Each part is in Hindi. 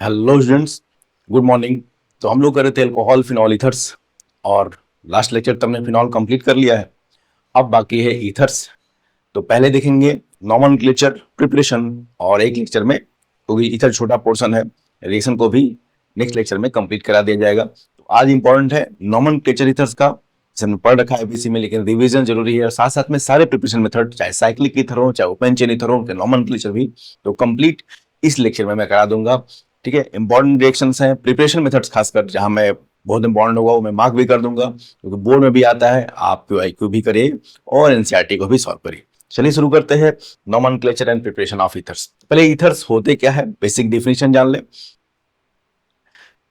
Hello students, good morning. तो हम लोग कर रहे थे अल्कोहल फिनॉल ईथर्स और लास्ट लेक्चर तक हमने फिनॉल कंप्लीट कर लिया है। अब बाकी है ईथर्स। तो पहले देखेंगे नॉमेनक्लेचर प्रिपरेशन और एक लेक्चर में, क्योंकि ईथर छोटा पोर्शन है, रिएक्शन को भी नेक्स्ट लेक्चर में कंप्लीट करा दिया जाएगा। तो आज इंपॉर्टेंट है नॉमेनक्लेचर ईथर्स का, जैसे हमने पढ़ रखा है एबीसी में, लेकिन रिवीजन जरूरी है और साथ साथ में सारे प्रिपरेशन मेथड, चाहे साइक्लिक ईथर हो चाहे ओपन चेन ईथर हो, उनके नॉमेनक्लेचर भी तो कंप्लीट इस लेक्चर में मैं करा दूंगा। ठीक है, इंपॉर्टेंट रिएक्शंस हैं, प्रिपरेशन मेथड्स खासकर जहां मैं बहुत इंपॉर्टेंट होगा वो मैं मार्क भी कर दूंगा, क्योंकि बोर्ड में भी आता है। आप आईक्यू भी करिए और एनसीईआरटी को भी सॉल्व करिए। चलिए शुरू करते हैं nomenclature and preparation of ethers. पहले ईथर्स होते क्या है, बेसिक डिफिनेशन जान ले।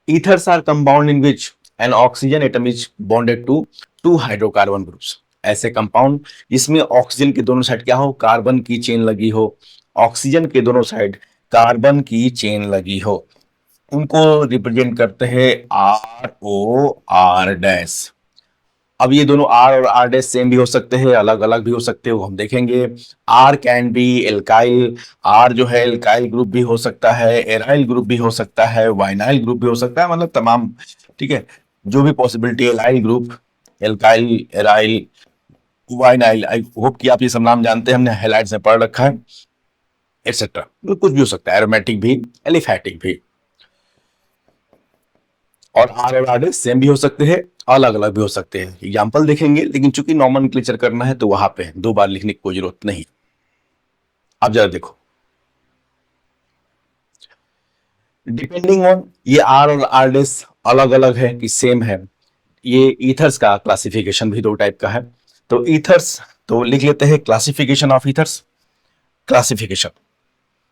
Ethers are compound in which an oxygen atom is bonded to two hydrocarbon groups. ऐसे कंपाउंड जिसमें ऑक्सीजन के दोनों साइड क्या हो, कार्बन की चेन लगी हो। ऑक्सीजन के दोनों साइड कार्बन की चेन लगी हो, उनको रिप्रेजेंट करते हैं आर ओ आर डैश। अब ये दोनों आर और आर डैश सेम भी हो सकते हैं, अलग अलग भी हो सकते हैं, वो हम देखेंगे। R can be alkyl, R जो है एल्काइल ग्रुप भी हो सकता है, एराइल ग्रुप भी हो सकता है, वाइनाइल ग्रुप भी हो सकता है, मतलब तमाम। ठीक है, जो भी possibility, allyl group, alkyl, aryl, वाइनाइल, I hope कि आप ये सब नाम जानते हैं, हमने हेलाइड्स में पढ़ रखा है, एक्सेट्रा। तो कुछ भी हो सकता है, एरोमेटिक भी, एलिफैटिक भी। और आर और आर सेम भी हो सकते हैं, अलग अलग भी हो सकते हैं। एग्जाम्पल देखेंगे, लेकिन चूंकि नॉमेनक्लेचर करना है तो वहां पे दो बार लिखने की कोई जरूरत नहीं। अब जरा देखो, डिपेंडिंग ऑन ये आर और आर डेस अलग अलग है कि सेम है। ये ईथर्स का क्लासिफिकेशन भी दो टाइप का है। तो ईथर्स, तो लिख लेते हैं क्लासिफिकेशन ऑफ ईथर्स। क्लासिफिकेशन,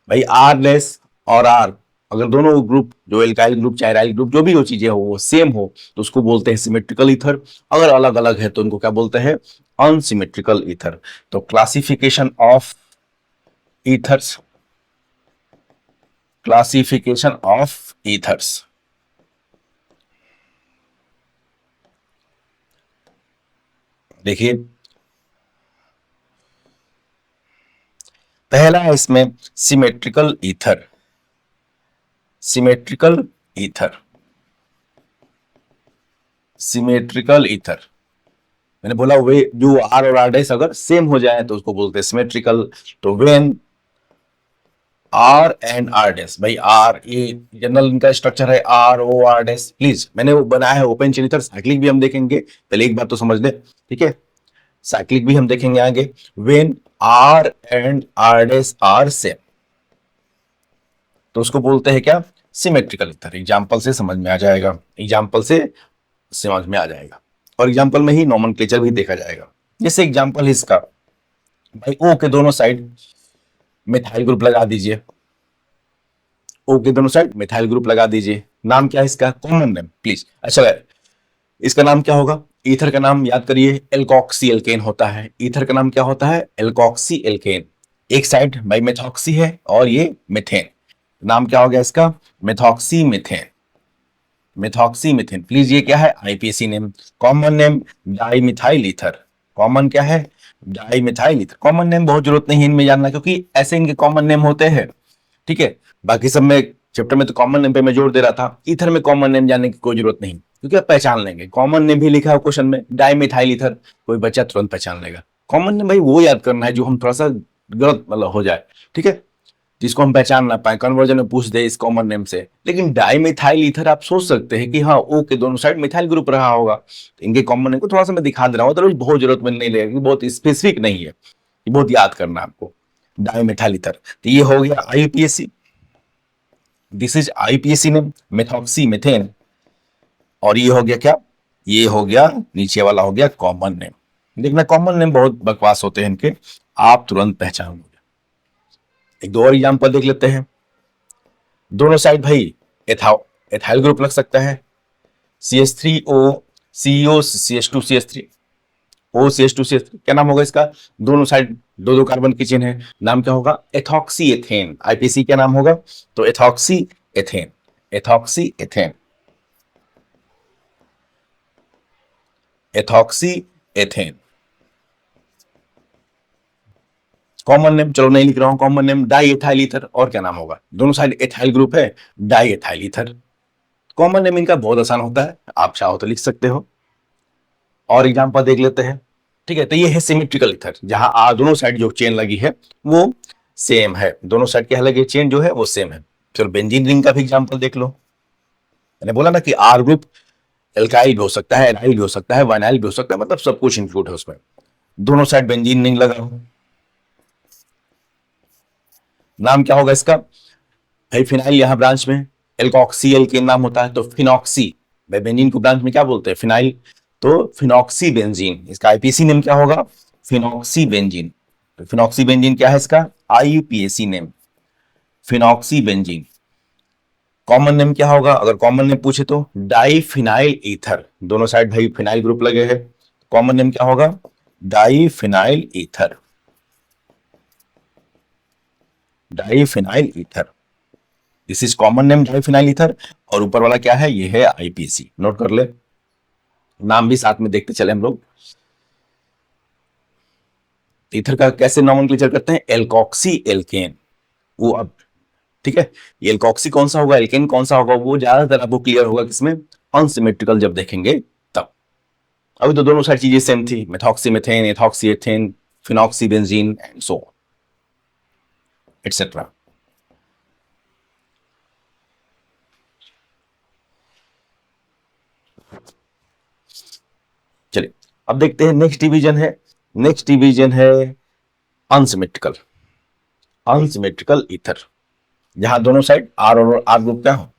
भाई आर लेस और आर, अगर दोनों ग्रुप, जो एल्काइल ग्रुप चाहे राइल ग्रुप, जो भी वो चीजें हो वो सेम हो, तो उसको बोलते हैं सिमेट्रिकल ईथर। अगर अलग अलग है तो उनको क्या बोलते हैं, अनसिमेट्रिकल ईथर। तो classification of ethers, classification of ethers. देखिए, पहला है इसमें symmetrical ether. Symmetrical ether, symmetrical ether, मैंने बोला वे जो आर और आर डैश अगर सेम हो जाए तो उसको बोलते हैं सिमेट्रिकल। तो when R and R dash, भाई आर, ये जनरल इनका स्ट्रक्चर है R O R dash. Please, मैंने वो बनाया है ओपन चेन ईथर, साइक्लिक भी हम देखेंगे, पहले एक बात तो समझ ले। ठीक है, साइक्लिक भी हम देखेंगे आगे। When R and R dash are same, तो उसको बोलते हैं क्या, सिमेट्रिकल ईथर। एग्जाम्पल से समझ में आ जाएगा, एग्जाम्पल से समझ में आ जाएगा, और एग्जाम्पल में ही नॉमेनक्लेचर भी देखा जाएगा। जैसे एग्जाम्पल इसका, भाई ओ के दोनों साइड मिथाइल ग्रुप लगा दीजिए। ओ के दोनों साइड मिथाइल ग्रुप लगा दीजिए। नाम क्या है इसका, कॉमन नेम प्लीज। अच्छा, इसका नाम क्या होगा, ईथर का नाम याद करिए, एल्कोक्सी एल्केन होता है। ईथर का नाम क्या होता है, एल्कोक्सी एल्केन। एक साइड भाई मेथॉक्सी है और ये मिथेन, नाम क्या हो गया इसका, methoxy methane. Methoxy methane, please ये क्या है, IUPAC name. Common name di methyl ether. Common क्या है, di methyl ether. Common name बहुत जरूरत नहीं है इनमें जानना, क्योंकि ऐसे इनके कॉमन नेम होते हैं। ठीक है, बाकी सब में चैप्टर में तो कॉमन नेम पे मैं जोर दे रहा था, इथर में कॉमन नेम जानने की कोई जरूरत नहीं, क्योंकि आप पहचान लेंगे। कॉमन नेम भी लिखा है क्वेश्चन में, डाई मिथाइल ईथर, कोई बच्चा तुरंत पहचान लेगा। कॉमन नेम भाई वो याद करना है जो हम थोड़ा सा गलत मतलब हो जाए। ठीक है, जिसको हम पहचान ना पाए, कन्वर्जन में पूछ दे इस कॉमन नेम से। लेकिन डाई मिथाइल ईथर आप सोच सकते हैं कि हाँ ओ के दोनों साइड मिथाइल ग्रुप रहा होगा, तो इनके कॉमन नेम को थोड़ा सा मैं दिखा दे रहा हूँ, तो बहुत जरूरत में नहीं लगेगा, बहुत स्पेसिफिक नहीं है, ये बहुत याद करना है आपको। डाई मिथाइल ईथर, तो ये हो गया IPSC, this is IPSC name, methoxy methane. और ये हो गया क्या, ये हो गया नीचे वाला हो गया कॉमन नेम। देखना कॉमन नेम बहुत बकवास होते हैं इनके, आप तुरंत पहचानोगे। एक दो और एग्जाम्पल देख लेते हैं। दोनों साइड भाई एथाओ, एथाइल ग्रुप लग सकता है, C H three O, C O C H two C H three, O C H two C H three, क्या नाम होगा इसका, दोनों साइड दो दो कार्बन की चेन है, नाम क्या होगा, एथॉक्सी एथेन। आईपीसी क्या नाम होगा, तो ethoxy ethane, ethoxy ethane, ethoxy ethane. Common name चलो नहीं लिख रहा हूं, common name di ethyl ether, और क्या नाम होगा, दोनों साइड एथाइल ग्रुप है, di ethyl ether. Common name इनका बहुत आसान होता है, आप चाहो तो लिख सकते हो। और एग्जांपल देख लेते हैं। ठीक है, तो ये है सिमेट्रिकल ईथर, जहां दोनों साइड जो चेन लगी है वो सेम है, दोनों साइड क्या लगी चेन जो है वो सेम है। चलो बेंजीन रिंग का भी एग्जांपल देख लो। मैंने बोला ना कि आर ग्रुप एल्काइल भी हो सकता है, एनाइल भी हो सकता है, वाइनाइल भी हो सकता है, मतलब सब कुछ इंक्लूड है उसमें। दोनों साइड बेंजीन रिंग लगा हो, नाम क्या होगा इसका भाई, फिनाइल यहां ब्रांच में, एल्कोक्सी एल्केन नाम होता है, तो फिनॉक्सी, भाई बेंजीन को ब्रांच में क्या बोलते हैं, फिनाइल, तो फिनॉक्सी बेंजीन, इसका आईपीसी नेम क्या होगा, फिनॉक्सी बेंजीन। तो फिनॉक्सी बेंजीन क्या है इसका IUPAC name, phenoxy benzene. Common name क्या होगा, अगर कॉमन नेम पूछे तो डाईफिनाइल ईथर, दोनों साइड भाई फिनाइल ग्रुप लगे हैं, कॉमन नेम क्या होगा, diphenyl ether, diphenyl ether, this is common name diphenyl ether. और ऊपर वाला क्या है, ये है आईपीसी, नोट कर ले, नाम भी साथ में देखते चले हम लोग। ईथर का कैसे नॉमेनक्लेचर करते हैं, एल्कोक्सी एल्केन, वो अब ठीक है, ये एल्कोक्सी कौन सा होगा, एल्केन कौन सा होगा, वो ज्यादातर आपको क्लियर होगा किसमें, अनसिमेट्रिकल जब देखेंगे तब। अभी तो दोनों सारी चीजें सेम थी, methoxy methane, ethoxy ethane, phenoxy benzene and so etcetera. चलिए अब देखते हैं नेक्स्ट डिवीजन है, नेक्स्ट डिवीजन है अनसिमेट्रिकल, अनसिमेट्रिकल ईथर, जहां दोनों साइड आर और आर ग्रुप क्या हो,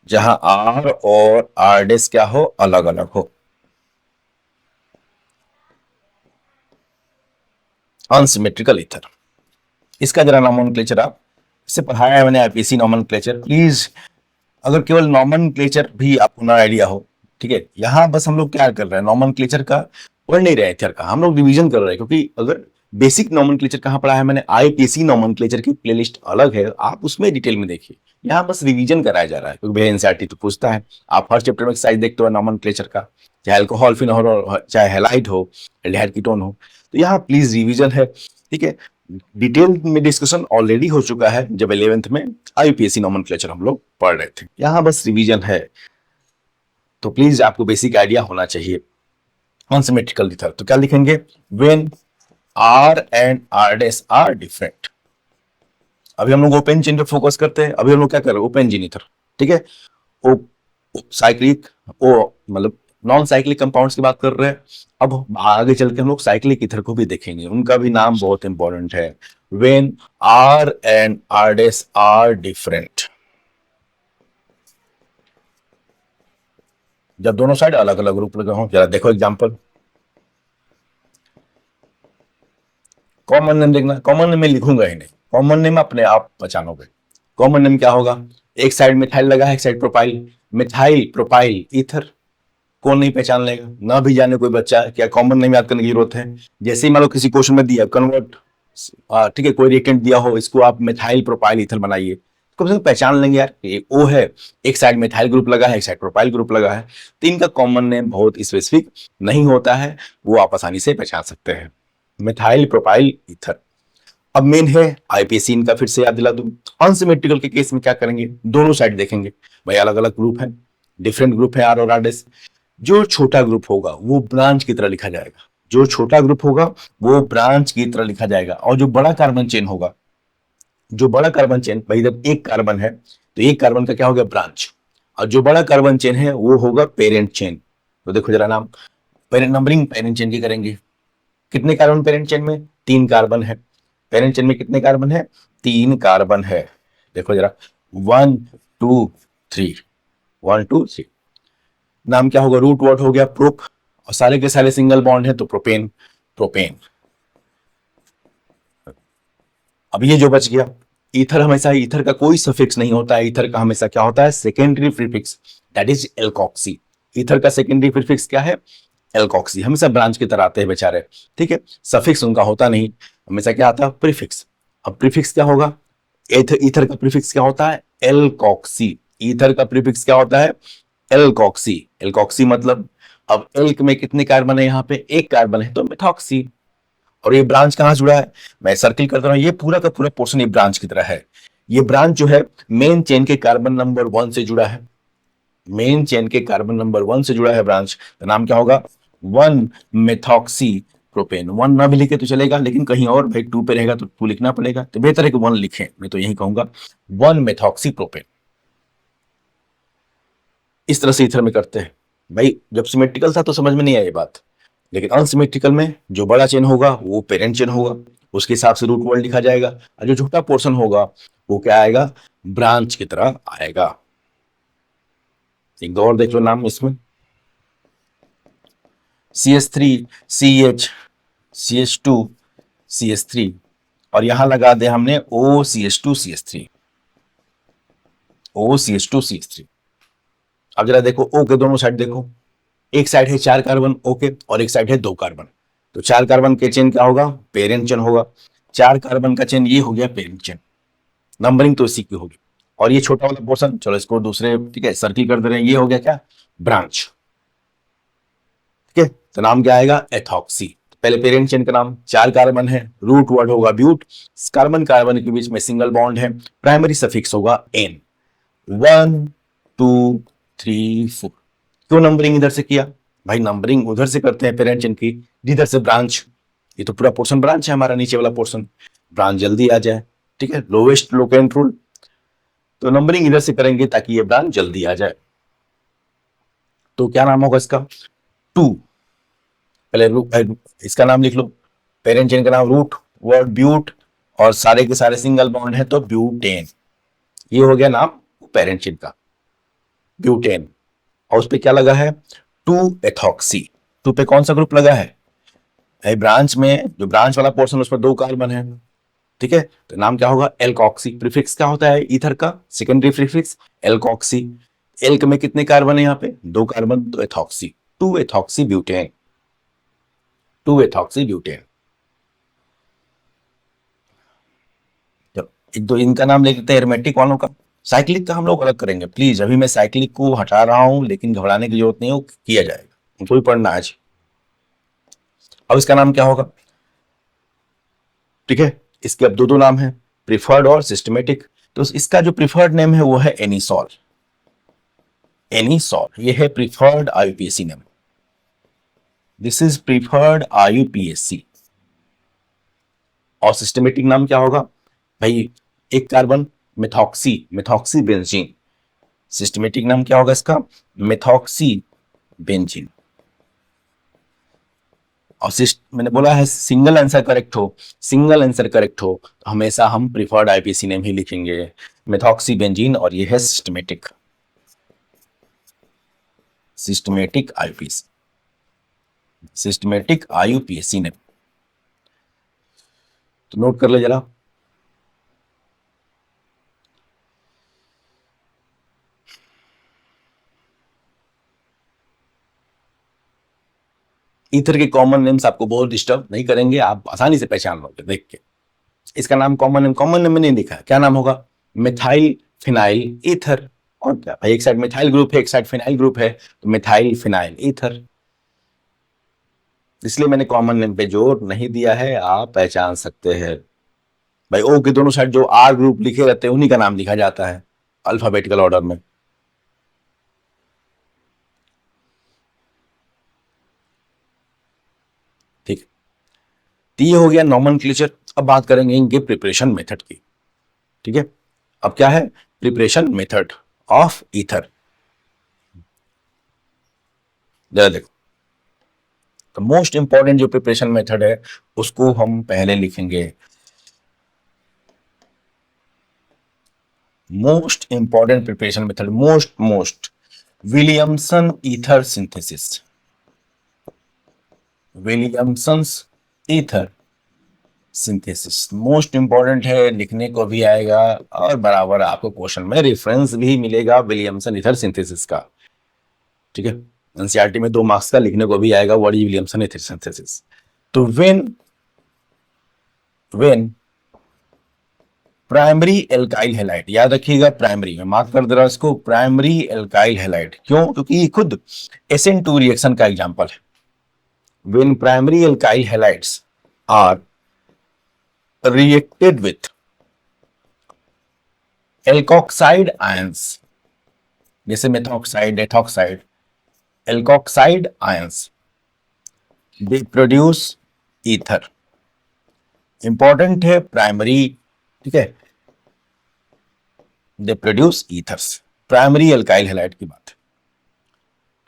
जहां आर और आर डेस क्या हो, अलग अलग हो, अनसिमेट्रिकल ईथर। इसका जरा नॉमेनक्लेचर आप, इससे पढ़ाया है मैंने आईपीसी नॉमेनक्लेचर, प्लीज अगर केवल नॉमेनक्लेचर भी आपको ना आइडिया हो, ठीक है, यहाँ बस हम लोग क्या कर रहे हैं, नॉमेनक्लेचर का पढ़ नहीं रहे ईथर का, हम लोग रिवीजन कर रहे हैं, क्योंकि अगर बेसिक नॉमेनक्लेचर कहाँ पढ़ा है मैंने, आईपीसी नॉमेनक्लेचर की प्लेलिस्ट अलग है, आप उसमें डिटेल में देखिए, यहाँ बस रिवीजन कराया जा रहा है, क्योंकि भैया एनसीईआरटी तो पूछता है, आप हर चैप्टर में एक्सरसाइज देखते हो नॉमेनक्लेचर का, चाहे अल्कोहल फिनॉल हो, चाहे हेलाइड हो, एल्डिहाइड कीटोन हो, तो यहाँ प्लीज रिवीजन है, ठीक है। डिटेल में डिस्कशन ऑलरेडी हो चुका है जब 11th में आईपीएससी नॉमेनक्लेचर हम लोग पढ़ रहे थे, यहाँ बस रिवीजन है, तो प्लीज आपको बेसिक आइडिया होना चाहिए। अनसिमेट्रिकल ईथर तो क्या लिखेंगे, when R and R dash are different. अभी हम लोग ओपन चेन पे फोकस करते हैं, अभी हम लोग क्या कर रहे हैं, ओपन चेन ईथर, ठीक है, ओ साइक्लिक, ओ मतलब नॉन साइक्लिक कंपाउंड्स की बात कर रहे हैं। अब आगे चल के हम लोग साइक्लिक ईथर को भी देखेंगे, उनका भी नाम बहुत इंपॉर्टेंट है, when R and R dash are different, जब दोनों साइड अलग अलग ग्रुप लगे हों। जरा देखो एग्जांपल, कॉमन नेम देखना, कॉमन नेम में लिखूंगा ही नहीं, कॉमन नेम अपने आप पहचानोगे। कॉमन नेम क्या होगा, एक साइड मिथाइल लगा है, एक side propyl, methyl propyl ether, कौन नहीं पहचान लेगा, ना भी जाने कोई बच्चा, क्या कॉमन नेम याद करने की जरूरत है, जैसे ही मान लो किसी क्वेश्चन में दिया कन्वर्ट, ठीक है, कोई रिएक्टेंट दिया हो, इसको आप मिथाइल प्रोपाइल ईथर बनाइए, कम से कम पहचान लेंगे यार, एक ओ है, एक साइड मिथाइल ग्रुप लगा है, एक साइड प्रोपाइल ग्रुप लगा है, तो इनका कॉमन नेम बहुत स्पेसिफिक नहीं होता है, वो आप आसानी से पहचान सकते हैं, मिथाइल प्रोपाइल ईथर। अब मेन है आईपीएसी, इनका फिर से याद दिला दूं, अनसिमेट्रिकल के केस में क्या करेंगे, दोनों साइड देखेंगे, भाई अलग अलग ग्रुप है, डिफरेंट ग्रुप है आर और आर डेस, जो छोटा ग्रुप होगा वो ब्रांच की तरह लिखा जाएगा, जो छोटा ग्रुप होगा वो ब्रांच की तरह लिखा जाएगा, और जो बड़ा कार्बन चेन होगा, जो बड़ा कार्बन चेन, भाई जब एक कार्बन है तो एक कार्बन का क्या हो गया, ब्रांच, और जो बड़ा कार्बन चेन है वो होगा पेरेंट चेन। तो देखो जरा नाम, पेरेंट नंबरिंग पेरेंट चेन की करेंगे, कितने कार्बन पेरेंट चेन में, 3 कार्बन है, पेरेंट चेन में कितने कार्बन है, 3 कार्बन है, देखो जरा 1 2 3, 1 2 3, नाम क्या होगा, रूट वर्ड हो गया प्रोप, और सारे के सारे सिंगल बॉन्ड है तो प्रोपेन, प्रोपेन। अब ये जो बच गया, ईथर हमेशा, ईथर का कोई सफिक्स नहीं होता है, ईथर का हमेशा क्या होता है, secondary prefix, that is alkoxy. Ether का सेकेंडरी प्रीफिक्स क्या है, एल्कोक्सी, हमेशा ब्रांच की तरह आते हैं बेचारे, ठीक है, सफिक्स उनका होता नहीं, हमेशा क्या आता है, प्रीफिक्स। अब प्रीफिक्स क्या होगा, ईथर का प्रीफिक्स क्या होता है, एल्कोक्सी, ईथर का प्रीफिक्स क्या होता है, एल्कोक्सी, एल्कोक्सी मतलब अब एल्क में कितने कार्बन है, यहाँ पे एक कार्बन है तो मेथॉक्सी। और ये ब्रांच कहाँ जुड़ा है, मैं सर्किल करता हूँ, ये पूरा का पूरा पोर्शन ये ब्रांच की तरह है। ये ब्रांच जो है मेन चेन के कार्बन नंबर 1 से जुड़ा है, मेन चेन के कार्बन नंबर 1 से जुड़ा है ब्रांच, तो नाम क्या होगा, 1 मेथॉक्सी प्रोपेन। 1 ना भी लिखे तो चलेगा, लेकिन कहीं और भाई 2 पे रहेगा तो 2 लिखना पड़ेगा, तो बेहतर है कि 1 लिखें, मैं तो यही कहूंगा 1 मेथॉक्सी प्रोपेन। इस तरह से ईथर में करते हैं भाई। जब सिमेट्रिकल था तो समझ में नहीं आई ये बात, लेकिन अनसिमेट्रिकल में जो बड़ा चेन होगा वो पेरेंट चेन होगा, उसके हिसाब से रूट वर्ड लिखा जाएगा, और जो छोटा पोर्शन होगा वो क्या आएगा, ब्रांच की तरह आएगा। एक दो और देख लो नाम इसमें, CH3 CH CH2 CH3, और यहां लगा दे हमने OCH2 CH3 OCH2 CH3। अब जरा देखो O के दोनों साइड देखो, एक साइड है 4 कार्बन O के और एक साइड है 2 कार्बन, तो 4 कार्बन के चेन क्या होगा, पेरेंट चेन होगा। 4 कार्बन का चेन ये हो गया पेरेंट चेन, नंबरिंग तो इसी की होगी। और ये छोटा वाला पोर्शन, चलो इसको दूसरे, ठीक है, सर्किल कर दे रहे हैं, ये हो गया क्या, ब्रांच। ठीक है, तो नाम क्या आएगा, एथॉक्सी। पहले पेरेंट चेन का नाम, 4 कार्बन है, रूट वर्ड होगा ब्यूट, कार्बन कार्बन के बीच में सिंगल बॉन्ड है, प्राइमरी सफिक्स होगा एन, 1 2 3 4। क्यों नंबरिंग इधर से किया, भाई नंबरिंग उधर से करते हैं पेरेंट चेन की, इधर से ब्रांच, ये तो पूरा पोर्शन ब्रांच है हमारा, नीचे वाला पोर्शन, ब्रांच जल्दी आ जाए। ठीक है, लोवेस्ट लोकेंट रूल, तो नंबरिंग इधर से करेंगे ताकि ये ब्रांच जल्दी आ जाए। तो क्या नाम होगा इसका, 2, पहले इसका नाम लिख लो, पेरेंट चेन का नाम रूट वर्ड ब्यूट, और सारे के सारे सिंगल बॉन्ड है तो ब्यूटेन, ये हो गया नाम पेरेंट चेन का, ब्यूटेन। और उस पे क्या लगा है, 2 एथॉक्सी। 2 पे कौन सा ग्रुप लगा है, ब्रांच में जो ब्रांच वाला पोर्शन उसमें 2 कार्बन है। ठीक है, तो नाम क्या होगा, एल्कॉक्सी। प्रीफिक्स क्या होता है ईथर का, सेकेंडरी प्रीफिक्स एल्कॉक्सी। एल्क में कितने कार्बन है, यहाँ पे 2 कार्बन, तो ethoxy, 2 ethoxy butane, 2 ethoxy butane. एक दो इनका नाम ले लेते हैं एरोमेटिक वालों का। साइक्लिक का हम लोग अलग करेंगे प्लीज, अभी मैं साइक्लिक को हटा रहा हूं, लेकिन घबराने की जरूरत नहीं हो, किया जाएगा, उनको भी पढ़ना आज। अब इसका नाम क्या होगा, ठीक है, इसके अब दो नाम है, प्रिफर्ड और सिस्टमेटिक। तो इसका जो प्रिफर्ड नेम है वो है एनिसॉल, एनिसॉल ये है preferred IUPAC name, this is preferred IUPAC. और सिस्टमेटिक नाम क्या होगा भाई, एक carbon, methoxy, methoxy benzene, systematic नाम क्या होगा इसका, मेथॉक्सी बेंजीन। और मैंने बोला है सिंगल आंसर करेक्ट हो, सिंगल आंसर करेक्ट हो तो हमेशा हम प्रिफर्ड आईपीसी नेम ही लिखेंगे, मेथॉक्सी बेंजीन, और ये है systematic, systematic IPC, systematic IUPAC name. तो नोट कर ले जरा, ईथर के कॉमन नेम्स आपको बहुत डिस्टर्ब नहीं करेंगे, आप आसानी से पहचान लोगे देख के। इसका नाम कॉमन नेम, कॉमन नेम में नहीं लिखा है, क्या नाम होगा, मिथाइल फिनाइल ईथर। और क्या भाई, एक साइड मिथाइल ग्रुप है, एक साइड फिनाइल ग्रुप है, तो मिथाइल फिनाइल ईथर, इसलिए मैंने कॉमन नेम पे जोर नहीं दिया है, आप पहचान सकते हैं। भाई ओ के दोनों साइड जो आर ग्रुप लिखे रहते हैं उन्हीं का नाम लिखा जाता है अल्फाबेटिकल ऑर्डर में। ठीक, तो ये हो गया नॉमेनक्लेचर। अब बात करेंगे इनके प्रिपरेशन मेथड की। ठीक है, अब क्या है, प्रिपरेशन मेथड ऑफ ईथर। जरा देखो, तो मोस्ट इंपॉर्टेंट जो प्रिपरेशन मेथड है उसको हम पहले लिखेंगे, most important preparation method, most Williamson ether synthesis, Williamson's ether synthesis most important है, लिखने को भी आएगा और बराबर आपको क्वेश्चन में रेफरेंस भी मिलेगा विलियमसन ईथर सिंथेसिस का। ठीक है, एनसीईआरटी में 2 मार्क्स का लिखने को भी आएगा what is Williamson ether synthesis. तो व्हेन प्राइमरी एल्काइल हैलाइड, याद रखिएगा प्राइमरी में मार्क कर दे रहा हूं इसको, प्राइमरी एल्काइल हैलाइड। क्यों? क्योंकि ये खुद SN2 रिएक्शन का एग्जांपल है। When primary alkyl halides are reacted with alkoxide ions, जैसे methoxide, ethoxide, alkoxide ions, they produce ether. Important है प्राइमरी, ठीक है, they produce ethers, primary alkyl halide की बात।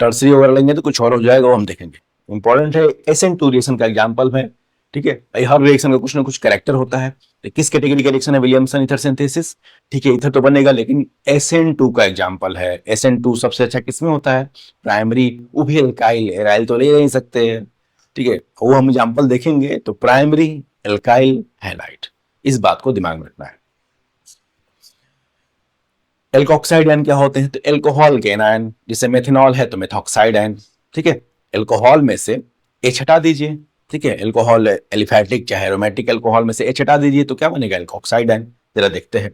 टर्सरी वगैरह लेंगे तो कुछ और हो जाएगा, वो हम देखेंगे। इंपॉर्टेंट है SN2 रिएक्शन का एग्जांपल है, ठीक है भाई। हर रिएक्शन का कुछ ना कुछ कैरेक्टर होता है। तो किस कैटेगरी का रिएक्शन है? विलियमसन ईथर सिंथेसिस, ठीक है, ईथर तो बनेगा, लेकिन SN2 का एग्जांपल है। SN2 सबसे अच्छा किसमें होता है? प्राइमरी, वो भी एल्काइल, एराइल तो ले नहीं सकते हैं, ठीक है, वो हम एग्जांपल देखेंगे। तो प्राइमरी एल्काइल हैलाइड, इस बात को दिमाग में रखना है। एल्कोक्साइड आयन क्या होते हैं? तो एल्कोहल के आयन, जैसे मेथनॉल है तो मेथॉक्साइड आयन, ठीक है। एल्कोहल में से H हटा दीजिए, ठीक है, एल्कोहल एलिफैटिक चाहे एरोमेटिक, एल्कोहल में से H हटा दीजिए तो क्या बनेगा? Alkoxide ion. जरा देखते हैं,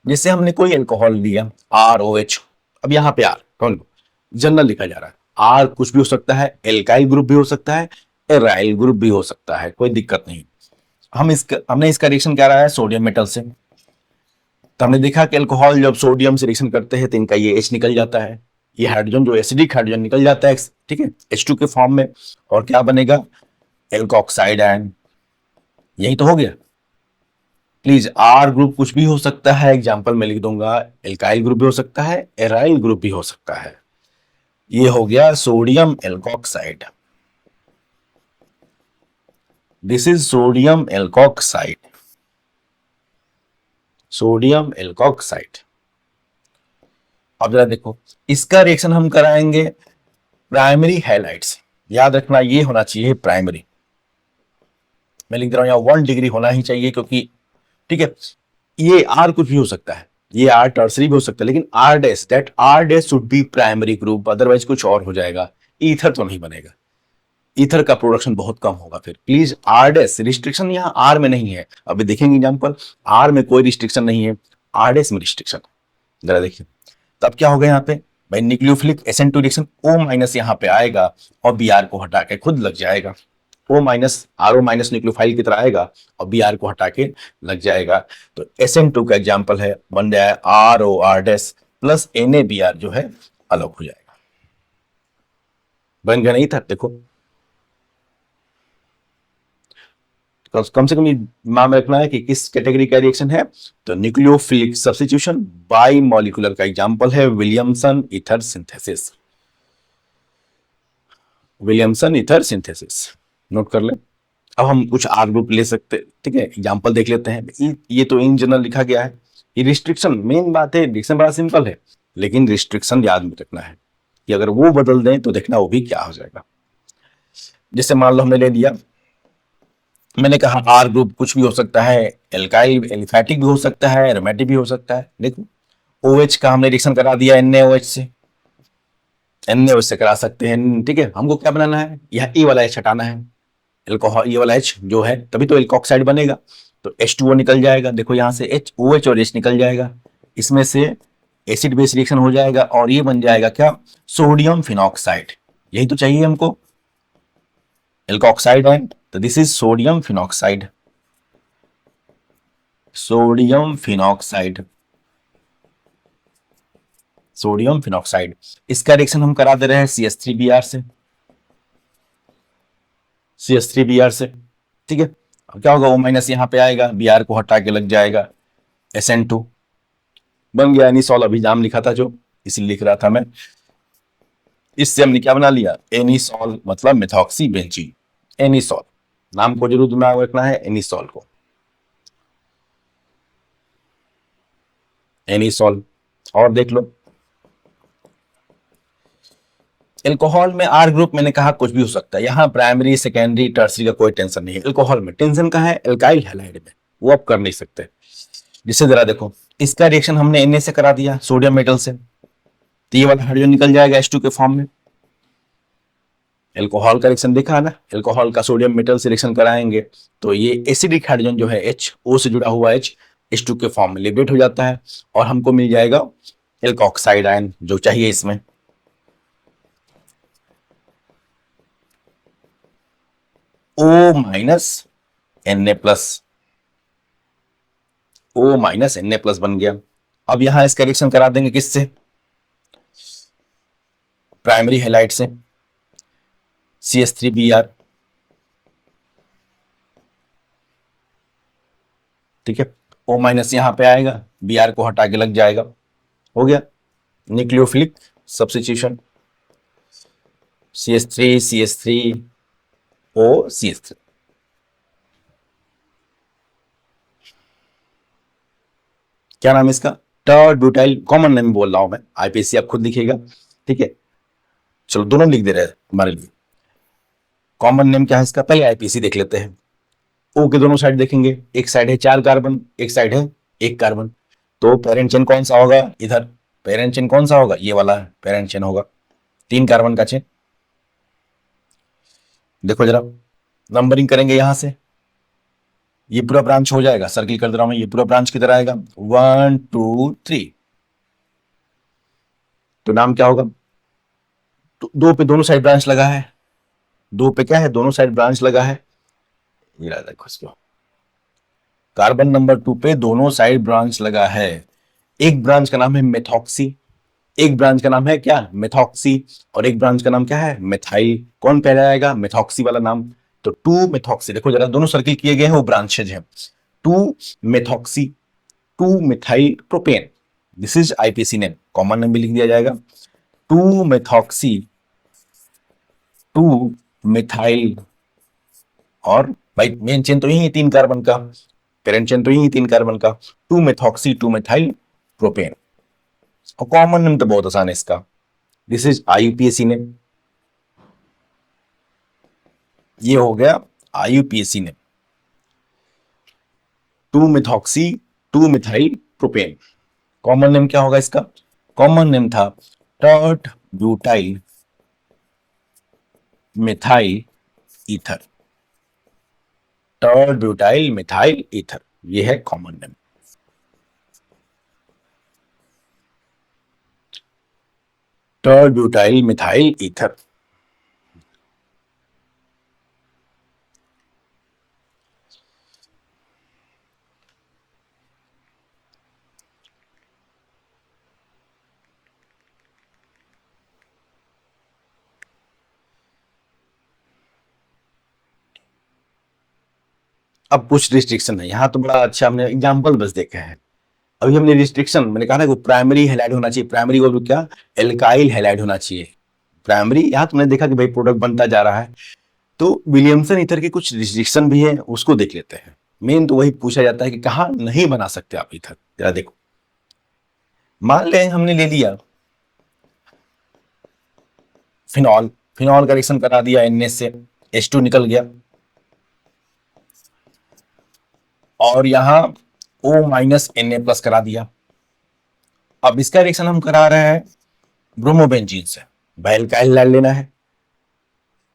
जैसे हमने कोई एल्कोहल लिया ROH, अब यहाँ पे R कौन जनरल लिखा जा रहा है, R कुछ भी हो सकता है, एल्काइल ग्रुप भी हो सकता है, एराइल ग्रुप भी हो सकता है, कोई दिक्कत नहीं। हमने इसका रिएक्शन क्या रहा है? सोडियम मेटल से। तो हमने देखा कि अल्कोहल जब सोडियम से रिएक्शन करते हैं तो इनका ये H निकल जाता है, ये हाइड्रोजन जो एसिडिक हाइड्रोजन निकल जाता है, ठीक है, H2 के फॉर्म में, और क्या बनेगा? Alkoxide ion. यही तो हो गया। प्लीज, R ग्रुप कुछ भी हो सकता है, एग्जांपल में लिख दूंगा, एल्काइल ग्रुप भी हो सकता है, एराइल ग्रुप भी हो सकता है। ये हो गया sodium alkoxide, this is sodium alkoxide, sodium alkoxide. अब जरा देखो, इसका रिएक्शन हम कराएंगे प्राइमरी हैलाइड से। याद रखना ये होना चाहिए प्राइमरी, मैं लिख दे रहा हूं यहाँ 1 डिग्री होना ही चाहिए, क्योंकि ठीक है, ये R कुछ भी हो सकता है, ये R टर्सरी भी हो सकता है, लेकिन R dash, that R dash should be primary group, otherwise कुछ और हो जाएगा, ईथर तो नहीं बनेगा, ईथर का प्रोडक्शन बहुत कम होगा। फिर प्लीज R डैश, रिस्ट्रिक्शन यहाँ R में नहीं है, अभी देखेंगे एग्जांपल, R में कोई रिस्ट्रिक्शन नहीं है, R डैश में रिस्ट्रिक्शन। जरा देखिए, तब क्या होगा यहाँ पे भाई? Nucleophilic SN2 reaction O minus यहाँ पे आएगा और Br को हटा के खुद लग जाएगा, O minus RO minus nucleophile की तरह आएगा और Br को हटा के लग जाएगा। तो SN2 का एग्जांपल है, बन जाए ROR डैश प्लस NaBr जो है अलग हो जाएगा। बन गया नहीं था? देखो, कम से कम दिमाग में रखना है कि किस कैटेगरी का रिएक्शन है। तो न्यूक्लियोफिलिक सब्स्टिट्यूशन बाई मॉलिक्यूलर का एग्जांपल है Williamson ether synthesis, Williamson ether synthesis, note कर लें। अब हम कुछ R ग्रुप ले सकते, ठीक है, एग्जांपल देख लेते हैं। ये तो इन जनरल लिखा गया है, ये रिस्ट्रिक्शन मेन बात है, रिएक्शन बड़ा सिंपल है, लेकिन रिस्ट्रिक्शन याद में रखना है कि अगर वो बदल दें तो देखना वो भी क्या हो जाएगा। जैसे मान लो हमने ले लिया, मैंने कहा R ग्रुप कुछ भी हो सकता है, एल्काइल एलिफैटिक भी हो सकता है, एरोमेटिक भी हो सकता है। देखो, OH का हमने रिएक्शन करा दिया NaOH से, NaOH से करा सकते हैं, ठीक है। हमको क्या बनाना है? यह E वाला H हटाना है, एल्कोहल ये वाला H जो है, तभी तो एल्कोक्साइड बनेगा। तो H2O निकल जाएगा, देखो यहाँ से OH और H निकल जाएगा, इसमें से एसिड बेस रिएक्शन हो जाएगा और ये बन जाएगा क्या? Sodium phenoxide. यही तो चाहिए हमको, एल्कोक्साइड आयन। तो this is sodium phenoxide, sodium phenoxide, sodium phenoxide. इसका रिएक्शन हम करा दे रहे हैं CH3Br से, CH3Br से, ठीक है। अब क्या होगा? O माइनस यहाँ पे आएगा, Br को हटा के लग जाएगा SN2, बन गया एनिसॉल। अभी नाम लिखा था जो, इसीलिए लिख रहा था मैं। इससे हमने क्या बना लिया? एनिसॉल, मतलब मेथॉक्सी बेंजीन, एनिसॉल। नाम को जरूर दिमाग में रखना है, एनिसॉल को, एनिसॉल। और देख लो, एल्कोहल में R ग्रुप मैंने कहा कुछ भी हो सकता है, यहाँ प्राइमरी सेकेंडरी टर्सरी का कोई टेंशन नहीं है। एल्कोहल में टेंशन का है एल्काइल हैलाइड में, वो आप कर नहीं सकते। जिससे जरा देखो, इसका रिएक्शन हमने Na से करा दिया सोडियम मेटल से, तो ये वाला हाइड्रोजन निकल जाएगा H2 के फॉर्म में। एल्कोहल का रिएक्शन देखा ना, एल्कोहल का सोडियम मेटल से रिएक्शन कराएंगे तो ये एसिडिक हाइड्रोजन जो है H, O से जुड़ा हुआ H, H2 के फॉर्म में लिबरेट हो जाता है और हमको मिल जाएगा एल्कोक्साइड आयन जो चाहिए इसमें। O minus Na+, O minus Na+ बन गया। अब यहां इसका रिएक्शन करा देंगे किससे, प्राइमरी हैलाइड से, CH3Br, ठीक है। O माइनस यहां पे आएगा, Br को हटा के लग जाएगा, हो गया nucleophilic substitution, CH3 CH3 O CH3। क्या नाम है इसका, टर्ब्यूटाइल, कॉमन नेम बोल रहा हूं मैं, आईपीसी आप खुद लिखिएगा, ठीक है। चलो दोनों लिख दे रहे हैं हमारे लिए। कॉमन नेम क्या है इसका, पहले आईपीसी देख लेते हैं। ओ के दोनों साइड देखेंगे, एक साइड है 4 कार्बन, एक साइड है 1 कार्बन, तो पेरेंट चेन कौन सा होगा, इधर पेरेंट चेन कौन सा होगा, ये वाला पेरेंट चेन होगा, 3 कार्बन का चेन। देखो जरा नंबरिंग करेंगे यहां से, ये पूरा ब्रांच हो जाएगा, सर्किल कर दे रहा हूं मैं, ये पूरा ब्रांच किधर आएगा, 1 2 3, तो नाम क्या होगा, तो 2 पे दोनों साइड ब्रांच लगा है, 2 पे क्या है, दोनों साइड ब्रांच लगा है, ये रहा देखो इसको, कार्बन नंबर 2 पे दोनों साइड ब्रांच लगा है। एक ब्रांच का नाम है मेथॉक्सी, एक ब्रांच का नाम है क्या, मेथॉक्सी, और एक ब्रांच का नाम क्या है, मेथाइल। कौन पहले आएगा, मेथॉक्सी वाला नाम, तो 2 मेथॉक्सी, देखो जरा दोनों सर्किल किए गए हैं वो ब्रांचेज हैं, 2 methoxy 2 methyl propane, this is IPC name, common name भी लिख दिया जाएगा, 2 मेथॉक्सी 2 मिथाइल, और भाई मेन चेन तो यही है 3 कार्बन का, पेरेंट चेन तो यही 3 कार्बन का, 2 मेथॉक्सी 2 मिथाइल प्रोपेन। और कॉमन नेम तो बहुत आसान है इसका, दिस इज आईयूपीएसी नेम, ये हो गया IUPAC name, 2 methoxy 2 methyl propane. Common name क्या होगा इसका, कॉमन नेम था tert butyl methyl ether, tert butyl methyl ether, ये है common name. Tert butyl methyl ether. अब कुछ रिस्ट्रिक्शन है यहाँ, तो बड़ा अच्छा हमने एग्जांपल बस देखा है। अभी हमने रिस्ट्रिक्शन, मैंने कहा ना वो प्राइमरी हैलाइड होना चाहिए, प्राइमरी और क्या, एल्काइल हैलाइड होना चाहिए प्राइमरी। यहाँ तुमने देखा कि भाई प्रोडक्ट बनता जा रहा है, तो विलियमसन ईथर के कुछ रिस्ट्रिक्शन भी है, उसको देख लेते हैं। मेन तो वही पूछा जाता है कि कहाँ नहीं बना सकते आप ईथर, जरा देखो। मान लें हमने ले लिया फिनॉल, फिनॉल का रिएक्शन करा दिया Na से, H2 निकल गया, और यहां O माइनस Na+ करा दिया। अब इसका रिएक्शन हम करा रहे हैं ब्रोमोबेंजीन से, भाई एल्काइल हैलाइड लेना है,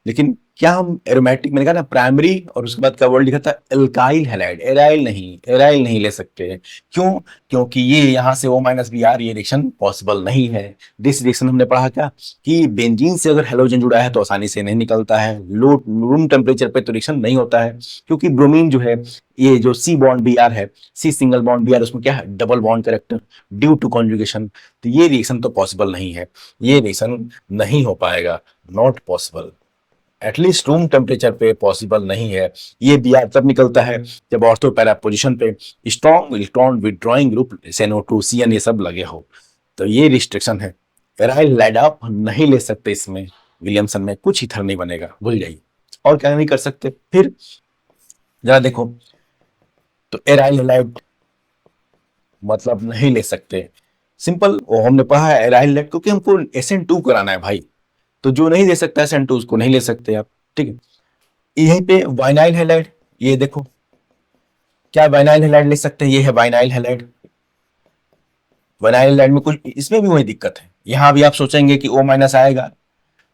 लेकिन क्या हम एरोमेटिक, मैंने कहा ना प्राइमरी, और उसके बाद का वर्ड लिखा था एल्काइल हैलाइड, एराइल नहीं ले सकते। क्यों, क्योंकि ये यहां से O-Br, ये रिएक्शन पॉसिबल नहीं है। दिस रिएक्शन हमने पढ़ा क्या, कि बेंजीन से अगर हेलोजन जुड़ा है तो आसानी से नहीं निकलता है, लो रूम टेम्परेचर पे तो रिएक्शन नहीं होता है, क्योंकि ब्रोमीन जो है, ये जो C बॉन्ड Br है, C सिंगल बॉन्ड Br, उसमें क्या है, double bond character due to conjugation, तो ये रिएक्शन तो पॉसिबल नहीं है, ये रिएक्शन नहीं हो पाएगा, not possible, at least room temperature पे पॉसिबल नहीं है। ये Br तब निकलता है जब ऑर्थो पैरा पोजिशन पे strong electron withdrawing group SNO2 CN ये सब लगे हो, तो ये रिस्ट्रिक्शन है। एराइल हैलाइड आप नहीं ले सकते इसमें, विलियमसन में कुछ ईथर नहीं बनेगा, भूल जाइए। और क्या नहीं कर सकते फिर, जरा देखो, तो एराइल हैलाइड मतलब नहीं ले सकते, सिंपल, वो हमने पढ़ा है एराइल हैलाइड, क्योंकि हमको SN2 कराना है भाई, तो जो नहीं दे सकता SN2 उसको नहीं ले सकते आप, ठीक है। यहीं पे वाइनाइल हैलाइड, ये देखो, क्या वाइनाइल हैलाइड ले सकते हैं, ये है वाइनाइल हैलाइड। वाइनाइल हैलाइड में कुछ इसमें भी वही दिक्कत है, यहां भी आप सोचेंगे कि O- आएगा,